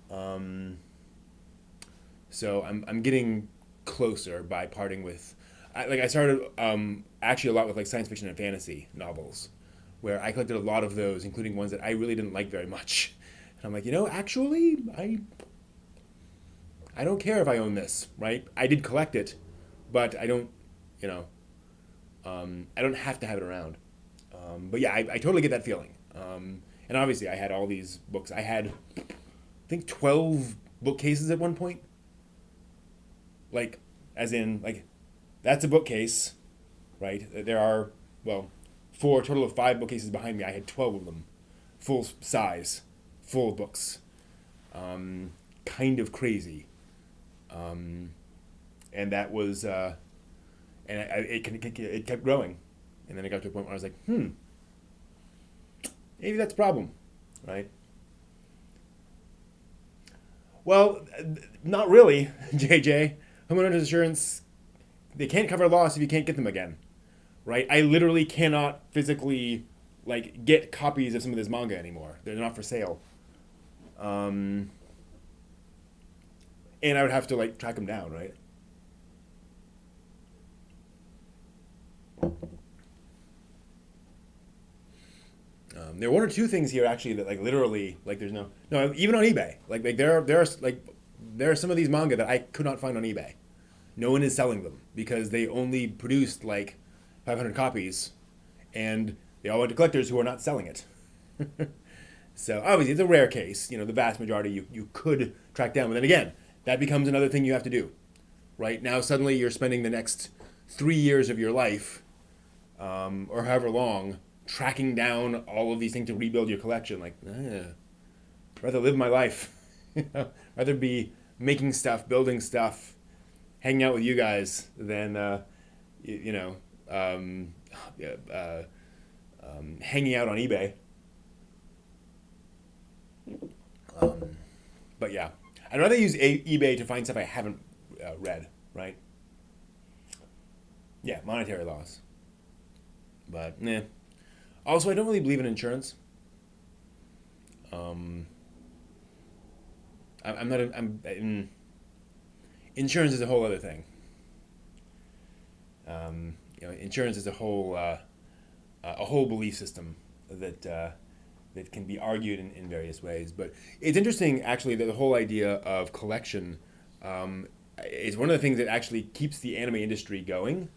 Um, so I'm getting closer by parting with. I started actually a lot with like science fiction and fantasy novels, where I collected a lot of those, including ones that I really didn't like very much. And I'm like, actually, I don't care if I own this, right? I did collect it, but you know, I don't have to have it around. But yeah, I totally get that feeling. And obviously, I had all these books. I had, I think, 12 bookcases at one point. Like, as in, like, that's a bookcase, right? There are, well, four, a total of five bookcases behind me. I had 12 of them, full size, full of books. Kind of crazy. Um, and that was, it kept growing. And then it got to a point where I was like, maybe that's a problem, right? Well, not really, JJ. Homeowners insurance, they can't cover loss if you can't get them again, right? I literally cannot physically like get copies of some of this manga anymore. They're not for sale. Um, and I would have to like track them down, right? There are one or two things here actually that like literally like there's no even on eBay like there are some of these manga that I could not find on eBay. No one is selling them because they only produced like 500 copies, and they all went to collectors who are not selling it. So obviously it's a rare case. The vast majority you could track down, but then again, that becomes another thing you have to do. Right now, suddenly you're spending the next 3 years of your life, or however long, tracking down all of these things to rebuild your collection. Like, I'd rather live my life. Rather be making stuff, building stuff, hanging out with you guys than, you know, um, yeah, hanging out on eBay. Um, but yeah, I'd rather use eBay to find stuff I haven't read, right? Yeah, monetary loss. But, nah. Also, I don't really believe in insurance. Um, I'm not. Insurance is a whole other thing. Insurance is a whole belief system that that can be argued in various ways. But it's interesting, actually, that the whole idea of collection is one of the things that actually keeps the anime industry going.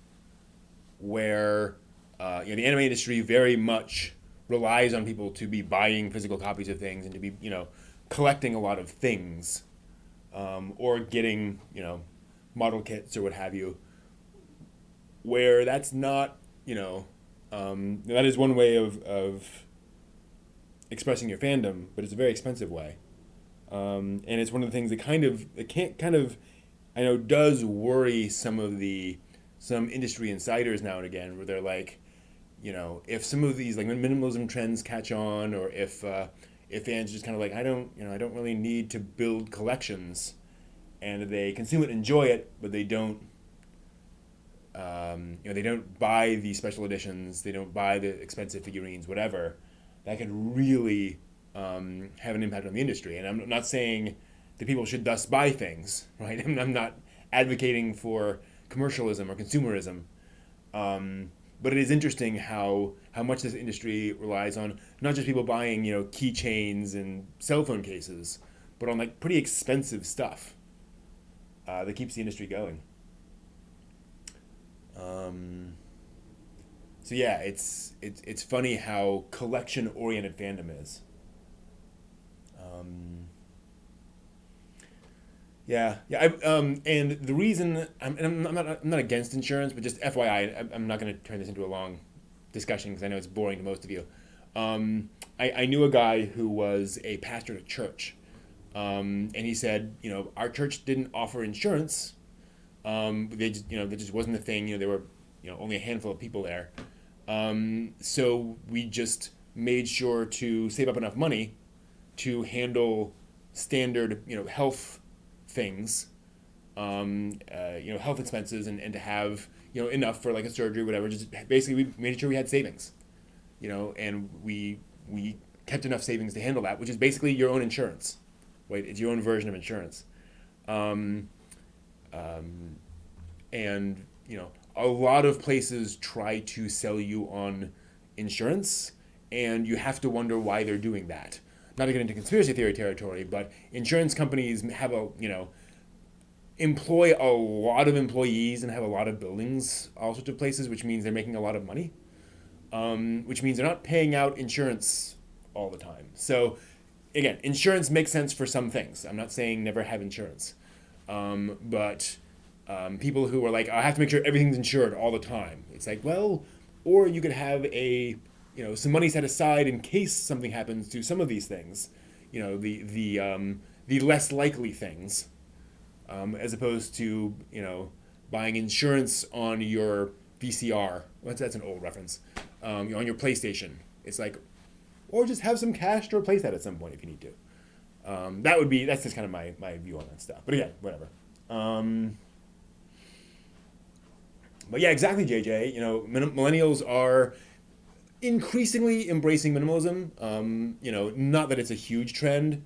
Where the anime industry very much relies on people to be buying physical copies of things and to be collecting a lot of things, or getting model kits or what have you, where that's not that is one way of expressing your fandom, but it's a very expensive way, and it's one of the things that I know does worry some industry insiders now and again, where they're like, if some of these like minimalism trends catch on, or if fans just kind of like, I don't really need to build collections, and they consume it, enjoy it, but they don't, they don't buy the special editions, they don't buy the expensive figurines, whatever. That could really have an impact on the industry. And I'm not saying that people should thus buy things, right? I'm not advocating for commercialism or consumerism. But it is interesting how much this industry relies on not just people buying keychains and cell phone cases, but on like pretty expensive stuff that keeps the industry going. Um, so yeah, it's funny how collection oriented fandom is. Um, and the reason I'm not against insurance, but just FYI, I'm not going to turn this into a long discussion because I know it's boring to most of you. I knew a guy who was a pastor at a church, and he said, our church didn't offer insurance. That just wasn't a thing. There were only a handful of people there, so we just made sure to save up enough money to handle standard health things, health expenses, and to have enough for like a surgery, whatever. Just basically, we made sure we had savings, and we kept enough savings to handle that, which is basically your own insurance, right? It's your own version of insurance, um, um, and a lot of places try to sell you on insurance, and you have to wonder why they're doing that. Not to get into conspiracy theory territory, but insurance companies have employ a lot of employees and have a lot of buildings, all sorts of places, which means they're making a lot of money, which means they're not paying out insurance all the time. So, again, insurance makes sense for some things. I'm not saying never have insurance, but people who are like, I have to make sure everything's insured all the time. It's like, well, or you could have some money set aside in case something happens to some of these things, the less likely things, as opposed to buying insurance on your VCR. Well, that's an old reference. On your PlayStation, it's like, or just have some cash to replace that at some point if you need to. That's just kind of my view on that stuff. But again, whatever. Um, but yeah, exactly, JJ. Millennials are increasingly embracing minimalism. Not that it's a huge trend,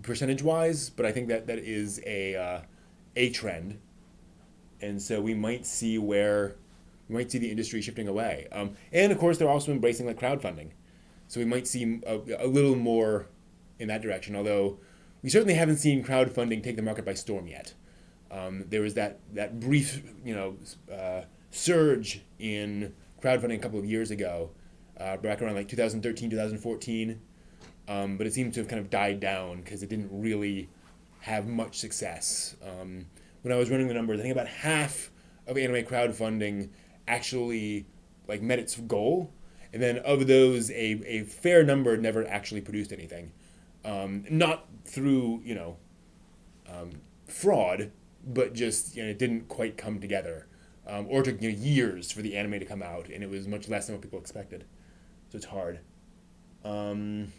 percentage wise, but I think that is a trend, and so we might see the industry shifting away. And of course, they're also embracing like crowdfunding, so we might see a little more in that direction. Although we certainly haven't seen crowdfunding take the market by storm yet. There was that brief surge in crowdfunding a couple of years ago, back around like 2013, 2014. But it seemed to have kind of died down because it didn't really have much success. When I was running the numbers, I think about half of anime crowdfunding actually like met its goal, and then of those, a fair number never actually produced anything. Not through fraud, but just it didn't quite come together, or it took years for the anime to come out, and it was much less than what people expected. So it's hard. Um,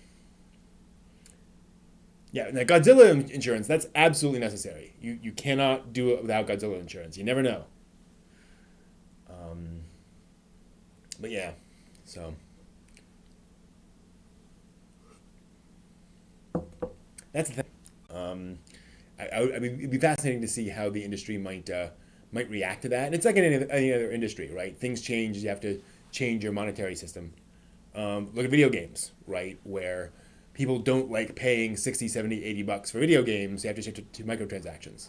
yeah, and the Godzilla insurance, that's absolutely necessary. You cannot do it without Godzilla insurance. You never know. Um, but yeah, so that's the thing. Um, I mean, it'd be fascinating to see how the industry might react to that. And it's like in any other industry, right? Things change. You have to change your monetary system. Look at video games, right? Where people don't like paying 60, 70, $80 for video games. You have to shift to microtransactions.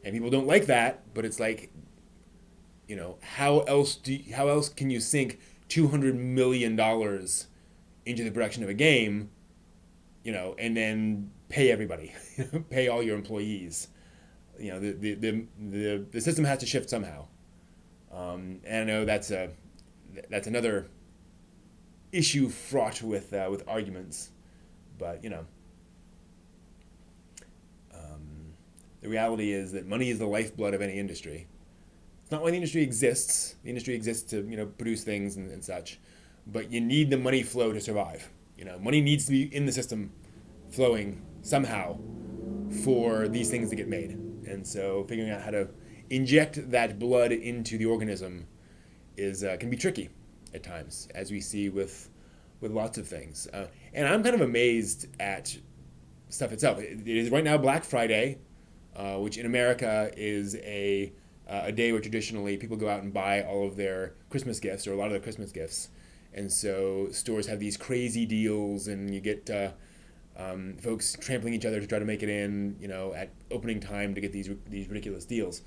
And people don't like that, but it's like, how else can you sink $200 million into the production of a game, and then pay everybody, pay all your employees. The system has to shift somehow. And I know that's another issue fraught with arguments, but the reality is that money is the lifeblood of any industry. It's not why the industry exists. The industry exists to produce things and such, but you need the money flow to survive. Money needs to be in the system, flowing somehow for these things to get made. And so figuring out how to inject that blood into the organism is can be tricky at times, as we see with lots of things. And I'm kind of amazed at stuff itself. It is right now Black Friday, which in America is a day where traditionally people go out and buy all of their Christmas gifts, or a lot of their Christmas gifts. And so stores have these crazy deals, and you get folks trampling each other to try to make it in, at opening time to get these ridiculous deals.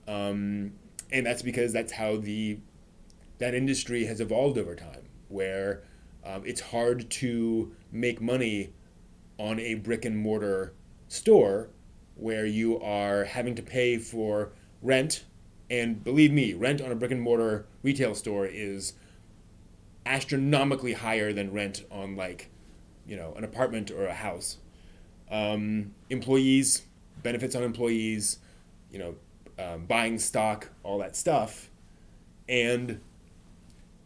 And that's because that's how that industry has evolved over time, where it's hard to make money on a brick and mortar store where you are having to pay for rent. And believe me, rent on a brick and mortar retail store is astronomically higher than rent on an apartment or a house. Employees, benefits on employees, buying stock, all that stuff. And,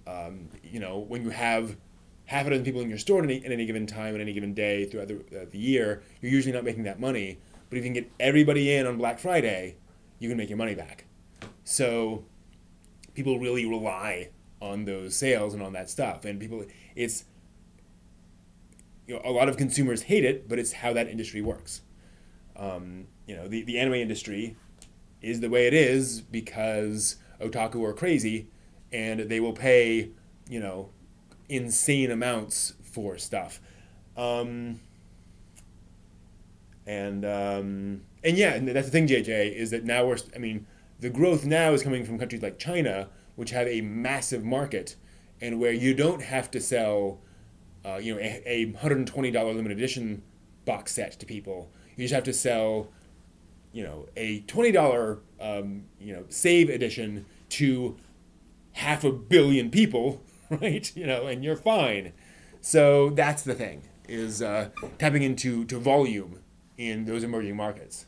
when you have half a dozen people in your store at any given time, at any given day throughout the year, you're usually not making that money. But if you can get everybody in on Black Friday, you can make your money back. So people really rely on those sales and on that stuff. And it's, a lot of consumers hate it, but it's how that industry works. The anime industry is the way it is because otaku are crazy, and they will pay, insane amounts for stuff. And that's the thing, JJ, is that now the growth now is coming from countries like China, which have a massive market, and where you don't have to sell, a $120 limited edition box set to people. You just have to sell, a $20, save edition to 500 million people, right? And you're fine. So that's the thing, is tapping into volume in those emerging markets,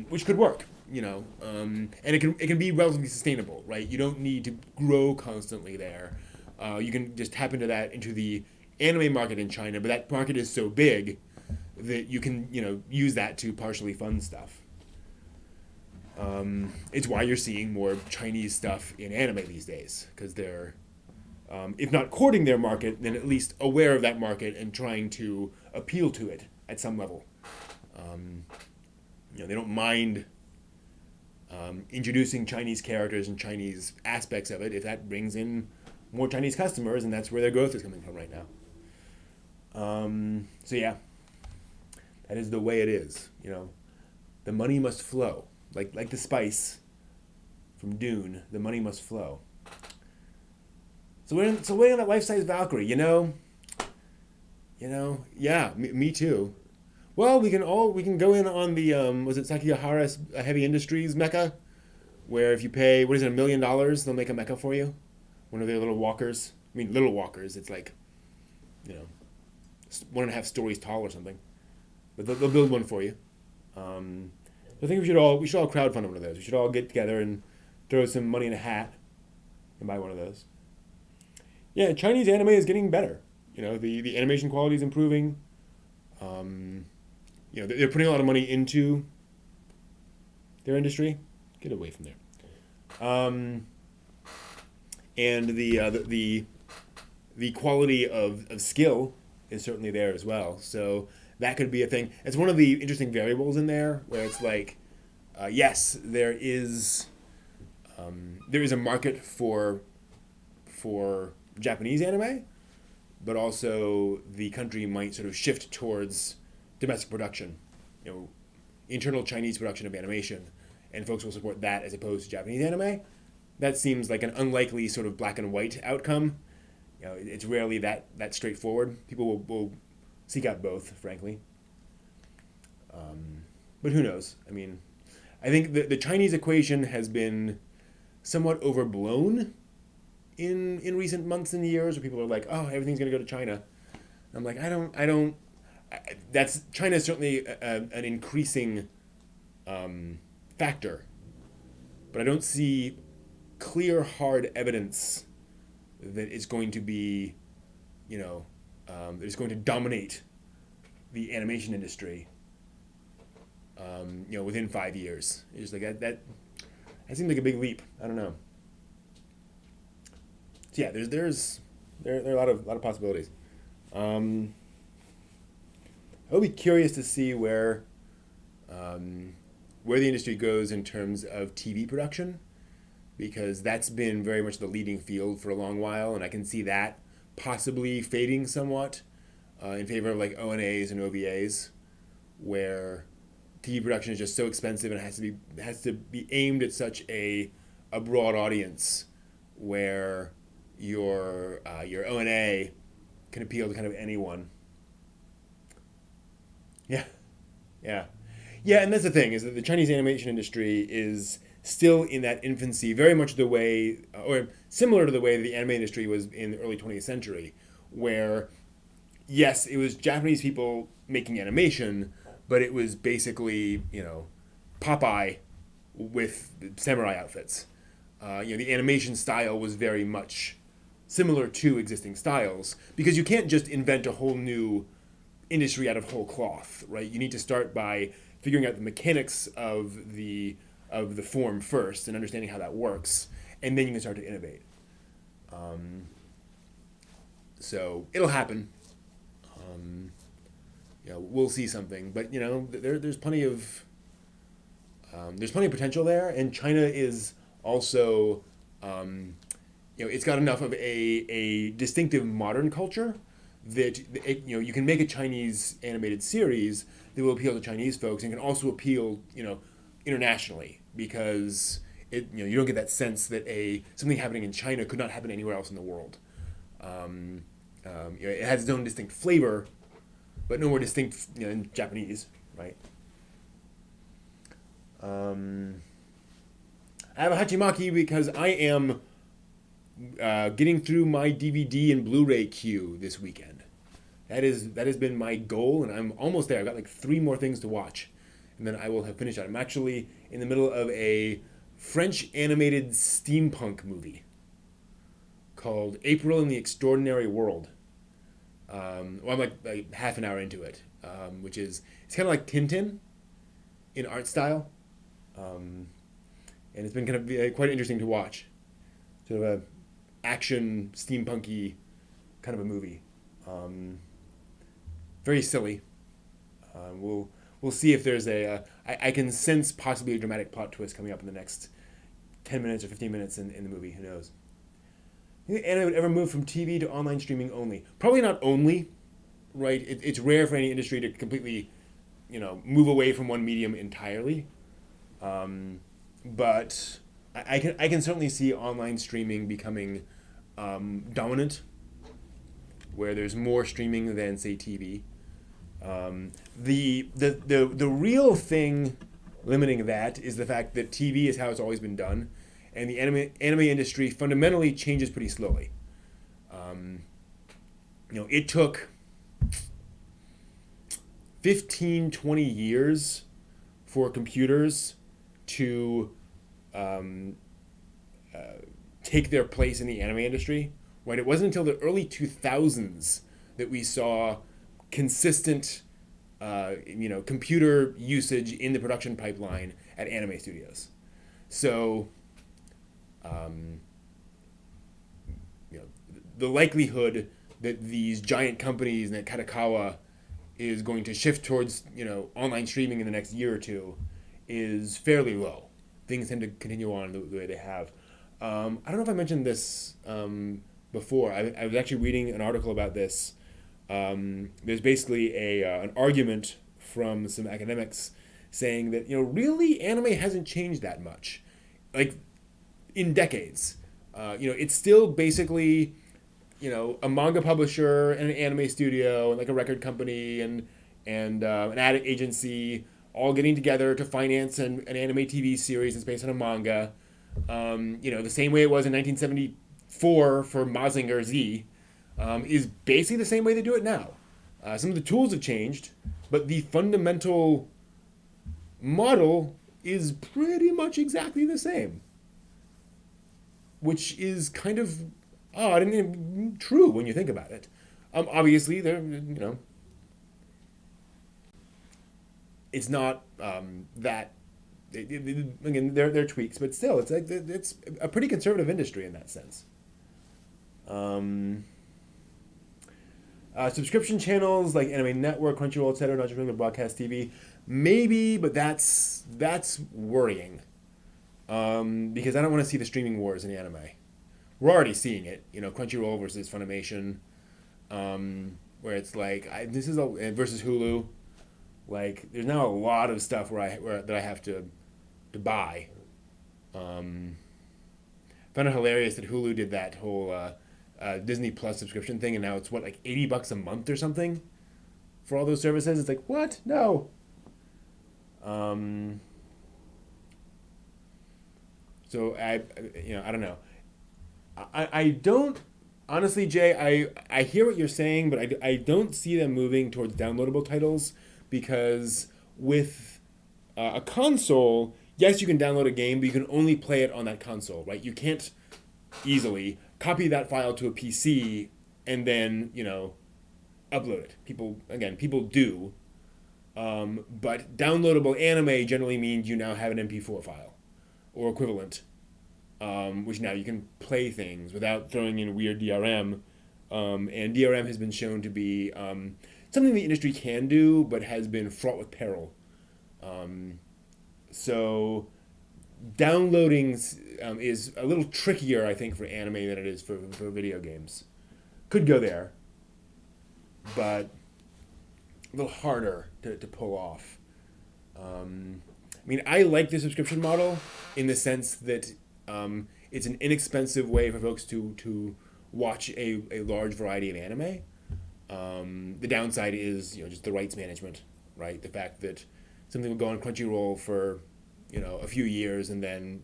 which could work, and it can be relatively sustainable, right? You don't need to grow constantly there. You can just tap into the anime market in China, but that market is so big that you can use that to partially fund stuff. It's why you're seeing more Chinese stuff in anime these days, because they're, if not courting their market, then at least aware of that market and trying to appeal to it at some level. They don't mind introducing Chinese characters and Chinese aspects of it if that brings in more Chinese customers, and that's where their growth is coming from right now. So yeah, that is the way it is. The money must flow, like the spice from Dune. The money must flow. So waiting on that life-size Valkyrie. Yeah, me too. Well, we can go in on the was it Sakigahara's Heavy Industries mecha, where if you pay what is it, $1 million, they'll make a mecha for you, one of their little walkers. I mean, little walkers. It's like, 1.5 stories tall or something, but they'll build one for you. I think we should all crowdfund one of those. We should all get together and throw some money in a hat and buy one of those. Yeah, Chinese anime is getting better. The animation quality is improving. They're putting a lot of money into their industry. Get away from there. And the quality of skill is certainly there as well. So that could be a thing. It's one of the interesting variables in there where it's like, yes, there is a market for Japanese anime, but also the country might sort of shift towards domestic production, internal Chinese production of animation, and folks will support that as opposed to Japanese anime. That seems like an unlikely sort of black and white outcome. It's rarely that straightforward. People will seek out both, frankly. But who knows? I mean, I think the Chinese equation has been somewhat overblown in recent months and years, where people are like, oh, everything's going to go to China. And I'm like, China is certainly an increasing factor, but I don't see clear, hard evidence that it's going to be, that it's going to dominate the animation industry, within 5 years. It's just like that seems like a big leap. I don't know. So yeah, there are a lot of possibilities. I'll be curious to see where the industry goes in terms of TV production, because that's been very much the leading field for a long while, and I can see that possibly fading somewhat in favor of like ONAs and OVAs, where TV production is just so expensive and has to be aimed at such a broad audience, where your ONA can appeal to kind of anyone. Yeah, yeah, yeah, and that's the thing, is that the Chinese animation industry is still in that infancy, very much the way, or similar to the way the anime industry was in the early 20th century, where, yes, it was Japanese people making animation, but it was basically, Popeye with samurai outfits. The animation style was very much similar to existing styles, because you can't just invent a whole new industry out of whole cloth, right? You need to start by figuring out the mechanics of the form first and understanding how that works, and then you can start to innovate. So it'll happen. We'll see something, but there's plenty of potential there, and China is also it's got enough of a distinctive modern culture that you can make a Chinese animated series that will appeal to Chinese folks and can also appeal internationally, because you don't get that sense that something happening in China could not happen anywhere else in the world. It has its own distinct flavor, but no more distinct in Japanese, right? I have a Hachimaki because I am getting through my DVD and Blu-ray queue this weekend. That has been my goal, and I'm almost there. I've got like 3 more things to watch, and then I will have finished it. I'm actually in the middle of a French animated steampunk movie called April in the Extraordinary World. I'm like half an hour into it. which is it's kind of like Tintin in art style, and it's been kind of quite interesting to watch. Sort of a action steampunky kind of a movie. Very silly. We'll see if there's I can sense possibly a dramatic plot twist coming up in the next 10 minutes or 15 minutes in the movie. Who knows? Do you think anime would ever move from TV to online streaming only? Probably not only, right? It's rare for any industry to completely, move away from one medium entirely. But I can certainly see online streaming becoming dominant, where there's more streaming than say TV. The real thing limiting that is the fact that TV is how it's always been done, and the anime industry fundamentally changes pretty slowly. It took 15, 20 years for computers to take their place in the anime industry. Right? It wasn't until the early 2000s that we saw consistent, computer usage in the production pipeline at anime studios. So, the likelihood that these giant companies and that Katakawa is going to shift towards, online streaming in the next year or two is fairly low. Things tend to continue on the way they have. I don't know if I mentioned this before. I was actually reading an article about this. There's basically an argument from some academics saying that really anime hasn't changed that much, like in decades. It's still basically a manga publisher and an anime studio and like a record company and an ad agency all getting together to finance an anime TV series that's based on a manga. The same way it was in 1974 for Mazinger Z. Is basically the same way they do it now. Some of the tools have changed, but the fundamental model is pretty much exactly the same, which is kind of odd and true when you think about it. Obviously, it's not that. Again, there are tweaks, but still, it's a pretty conservative industry in that sense. Subscription channels like Anime Network, Crunchyroll, etc., not just regular broadcast TV, maybe, but that's worrying. Because I don't want to see the streaming wars in the anime. We're already seeing it, Crunchyroll versus Funimation, where it's like this is versus Hulu. Like, there's now a lot of stuff that I have to buy. Found it hilarious that Hulu did that whole Disney Plus subscription thing, and now it's like $80 a month or something for all those services. It's like, what? No. So I don't know. I don't honestly, Jay. I hear what you're saying, but I don't see them moving towards downloadable titles because with a console, yes, you can download a game, but you can only play it on that console, right? You can't easily copy that file to a PC and then upload it. People do, but downloadable anime generally means you now have an MP4 file or equivalent, which now you can play things without throwing in weird DRM, and DRM has been shown to be something the industry can do, but has been fraught with peril. So downloading is a little trickier, I think, for anime than it is for video games. Could go there, but a little harder to pull off. I like the subscription model in the sense that it's an inexpensive way for folks to watch a large variety of anime. The downside is just the rights management, right? The fact that something will go on Crunchyroll for a few years and then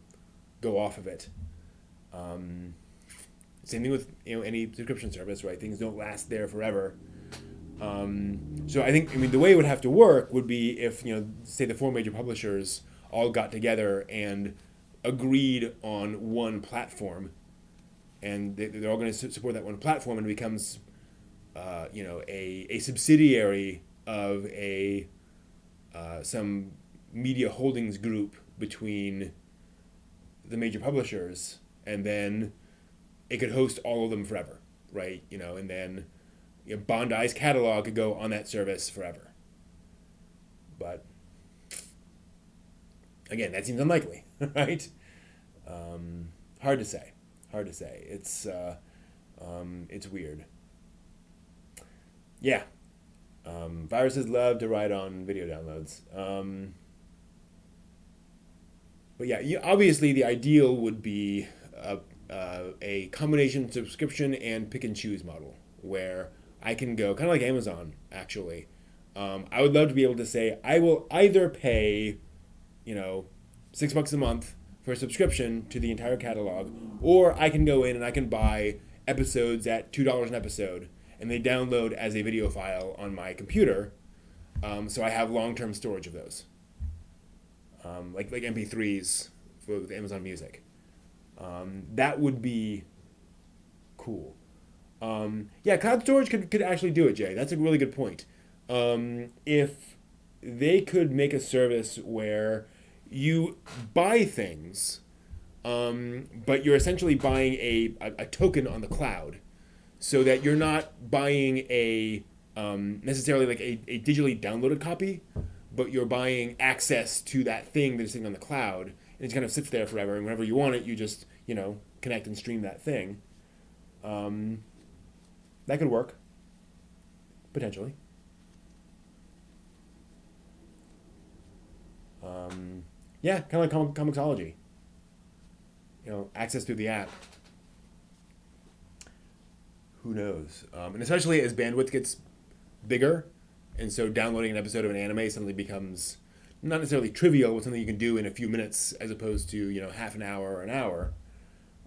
go off of it. Same thing with any subscription service, right? Things don't last there forever. So I think the way it would have to work would be if say the four major publishers all got together and agreed on one platform, and they're all going to support that one platform, and it becomes a subsidiary of a some media holdings group between the major publishers, and then it could host all of them forever, right? And then Bondi's catalog could go on that service forever. But again, that seems unlikely, right? Hard to say. Hard to say. It's weird. Yeah. Viruses love to ride on video downloads. But yeah, obviously the ideal would be a combination subscription and pick and choose model where I can go kind of like Amazon actually. I would love to be able to say I will either pay, $6 a month for a subscription to the entire catalog, or I can go in and I can buy episodes at $2 an episode, and they download as a video file on my computer, so I have long-term storage of those, like MP3s with Amazon Music. That would be cool. Yeah, cloud storage could actually do it, Jay. That's a really good point. If they could make a service where you buy things, but you're essentially buying a token on the cloud, so that you're not buying a necessarily like a digitally downloaded copy, but you're buying access to that thing that is sitting on the cloud, and it kind of sits there forever, and whenever you want it, you just, connect and stream that thing. That could work, potentially. Yeah, kind of like Comixology. Access through the app. Who knows? And especially as bandwidth gets bigger, and so downloading an episode of an anime suddenly becomes not necessarily trivial, but something you can do in a few minutes as opposed to half an hour or an hour.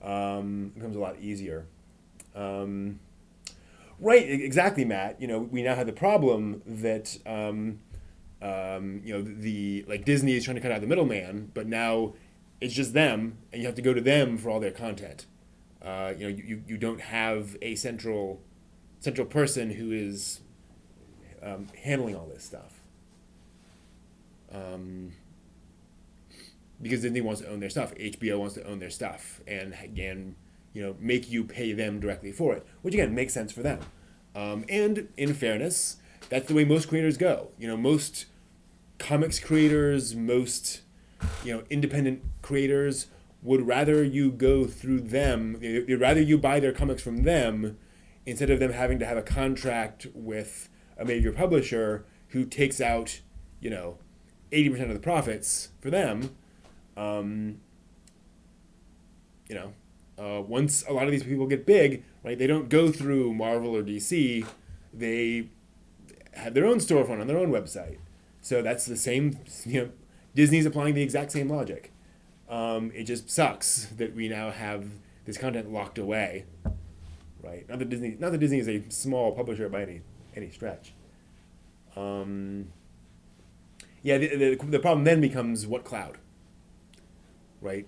Becomes a lot easier. Right, exactly, Matt. We now have the problem that like Disney is trying to cut out the middleman, but now it's just them, and you have to go to them for all their content. You don't have a central person who is handling all this stuff. Because Disney wants to own their stuff, HBO wants to own their stuff, and again, make you pay them directly for it, which again makes sense for them. And in fairness, that's the way most creators go. Most comics creators, most independent creators would rather you go through them. They'd rather you buy their comics from them instead of them having to have a contract with a major publisher who takes out 80% of the profits for them. Once a lot of these people get big, right, they don't go through Marvel or DC. They have their own storefront on their own website. So that's the same, Disney's applying the exact same logic. It just sucks that we now have this content locked away, right? Not that Disney is a small publisher by any stretch. Yeah, the problem then becomes what cloud, right?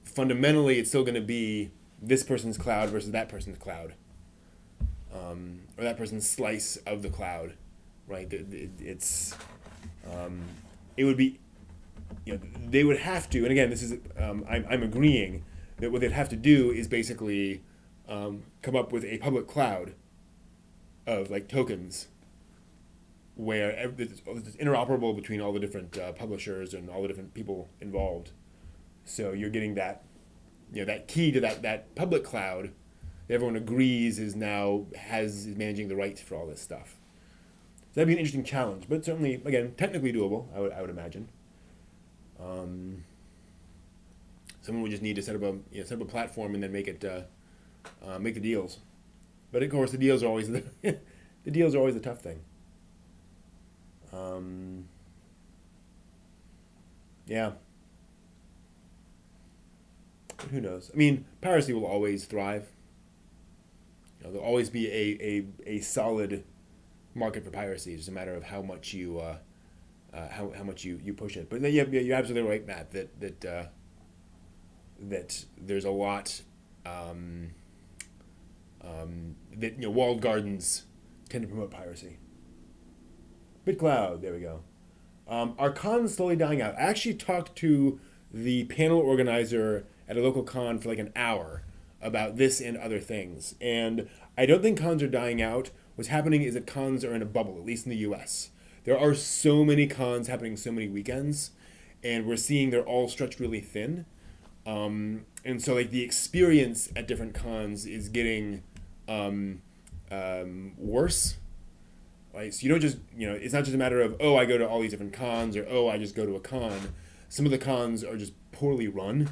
Fundamentally, it's still going to be this person's cloud versus that person's cloud, or that person's slice of the cloud, right? It would be, they would have to, and again, this is I'm agreeing that what they'd have to do is basically come up with a public cloud of like tokens where it's interoperable between all the different publishers and all the different people involved. So you're getting that, that key to that public cloud that everyone agrees is managing the rights for all this stuff. So that'd be an interesting challenge, but certainly, again, technically doable, I would imagine. Someone would just need to set up a platform and then make the deals. But of course, the deals are always the tough thing. Yeah. But who knows? I mean, piracy will always thrive. There'll always be a solid market for piracy. It's just a matter of how much you push it. But yeah, you're absolutely right, Matt. That there's a lot that walled gardens tend to promote piracy. BitCloud, there we go. Are cons slowly dying out? I actually talked to the panel organizer at a local con for like an hour about this and other things. And I don't think cons are dying out. What's happening is that cons are in a bubble, at least in the US. There are so many cons happening so many weekends, and we're seeing they're all stretched really thin. And so like the experience at different cons is getting worse. Right? So you don't just, it's not just a matter of, oh, I go to all these different cons, or oh, I just go to a con. Some of the cons are just poorly run.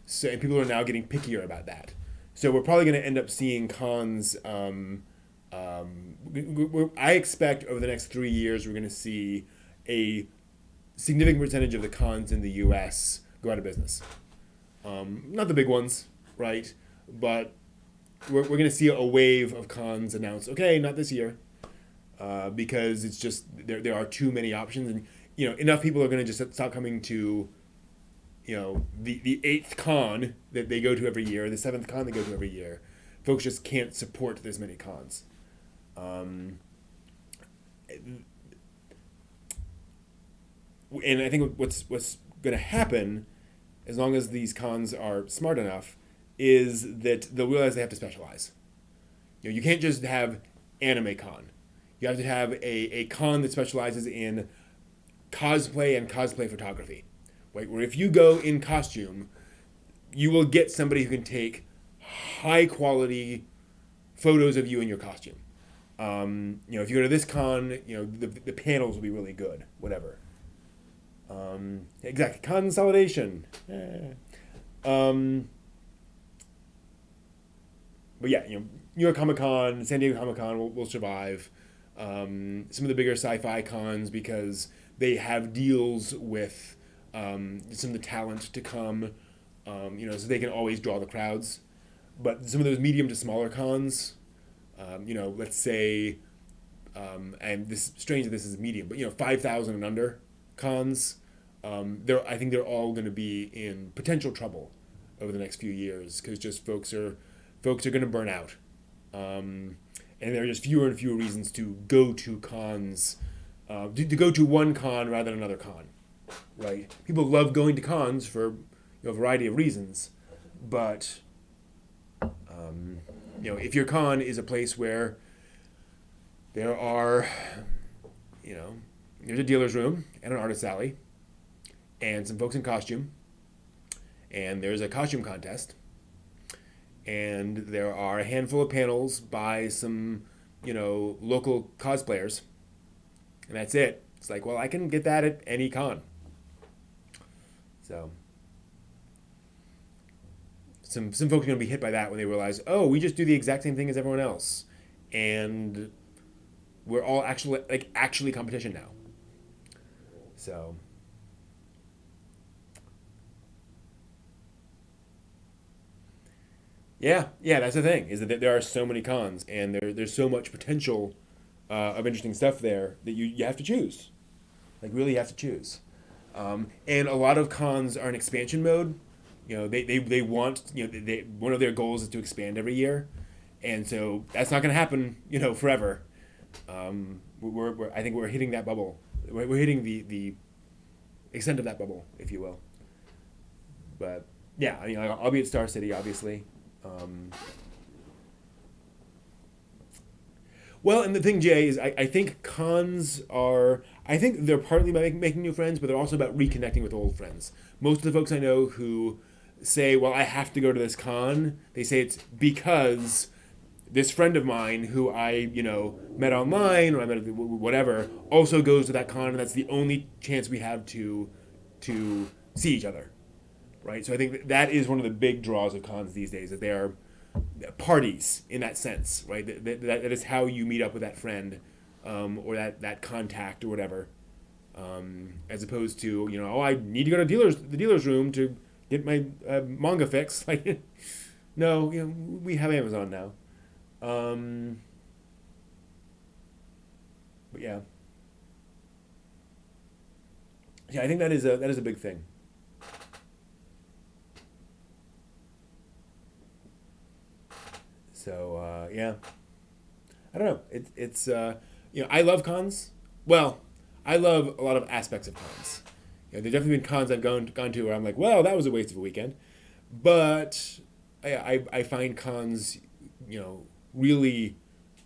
So, and people are now getting pickier about that. So we're probably going to end up seeing cons. I expect over the next 3 years, we're going to see a significant percentage of the cons in the US go out of business. Not the big ones, right? But we're going to see a wave of cons announced, okay, not this year. Because it's just there are too many options, and enough people are going to just stop coming to the eighth con that they go to every year, the seventh con they go to every year. Folks just can't support this many cons. And I think what's going to happen, as long as these cons are smart enough, is that they'll realize they have to specialize. You can't just have anime con. You have to have a con that specializes in cosplay and cosplay photography. Right? Where if you go in costume, you will get somebody who can take high quality photos of you in your costume. If you go to this con, the panels will be really good, whatever. Exactly. Consolidation. But yeah, New York Comic Con, San Diego Comic Con will survive. Some of the bigger sci-fi cons, because they have deals with some of the talent to come, so they can always draw the crowds. But some of those medium to smaller cons, let's say, and this strange that this is medium, but 5,000 and under cons, I think they're all going to be in potential trouble over the next few years, because just folks are going to burn out. And there are just fewer and fewer reasons to go to cons, to go to one con rather than another con, right? People love going to cons for a variety of reasons, but if your con is a place where there are, there's a dealer's room and an artist alley, and some folks in costume, and there's a costume contest, and there are a handful of panels by some, local cosplayers, and that's it. It's like, well, I can get that at any con. So some folks are going to be hit by that when they realize, oh, we just do the exact same thing as everyone else, and we're all actually competition now. So. Yeah, that's the thing, is that there are so many cons, and there's so much potential of interesting stuff there that you have to choose. Like, really, you have to choose. And a lot of cons are in expansion mode. They want, one of their goals is to expand every year. And so that's not going to happen, forever. I think we're hitting that bubble. We're hitting the extent of that bubble, if you will. But, yeah, I'll be at Star City, obviously. Well, and the thing, Jay, is I think cons are, I think they're partly about making new friends, but they're also about reconnecting with old friends. Most of the folks I know who say, well, I have to go to this con, they say it's because this friend of mine who I, met online, or I met whatever, also goes to that con, and that's the only chance we have to see each other. Right? So I think that is one of the big draws of cons these days, that they are parties in that sense, right? That is how you meet up with that friend, or that contact or whatever, as opposed to, oh, I need to go to the dealer's room to get my manga fix. Like, no, we have Amazon now. But yeah, I think that is a big thing. So, yeah. I don't know. I love cons. Well, I love a lot of aspects of cons. There's definitely been cons I've gone to where I'm like, well, that was a waste of a weekend. But I find cons, really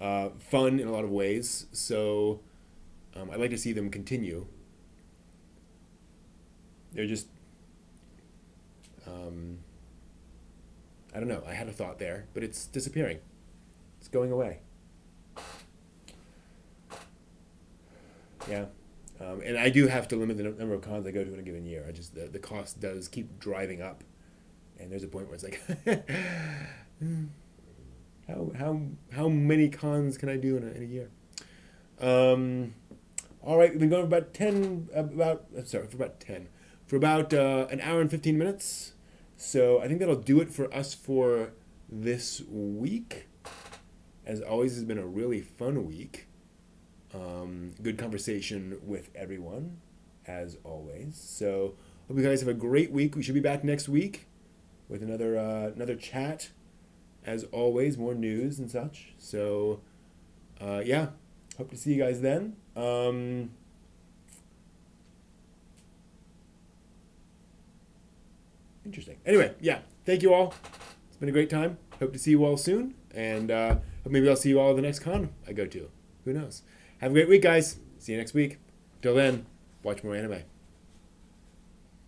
fun in a lot of ways. So I'd like to see them continue. They're just, um, I don't know. I had a thought there, but it's disappearing. It's going away. Yeah. And I do have to limit the number of cons I go to in a given year. The cost does keep driving up, and there's a point where it's like, how many cons can I do in a year? Um, all right, we've been going for about for about an hour and 15 minutes. So I think that'll do it for us for this week. As always, it's been a really fun week. Good conversation with everyone, as always. So hope you guys have a great week. We should be back next week with another chat. As always, more news and such. So yeah, hope to see you guys then. Interesting. Anyway, yeah, thank you all. It's been a great time. Hope to see you all soon, and maybe I'll see you all at the next con I go to. Who knows? Have a great week, guys. See you next week. Till then, watch more anime.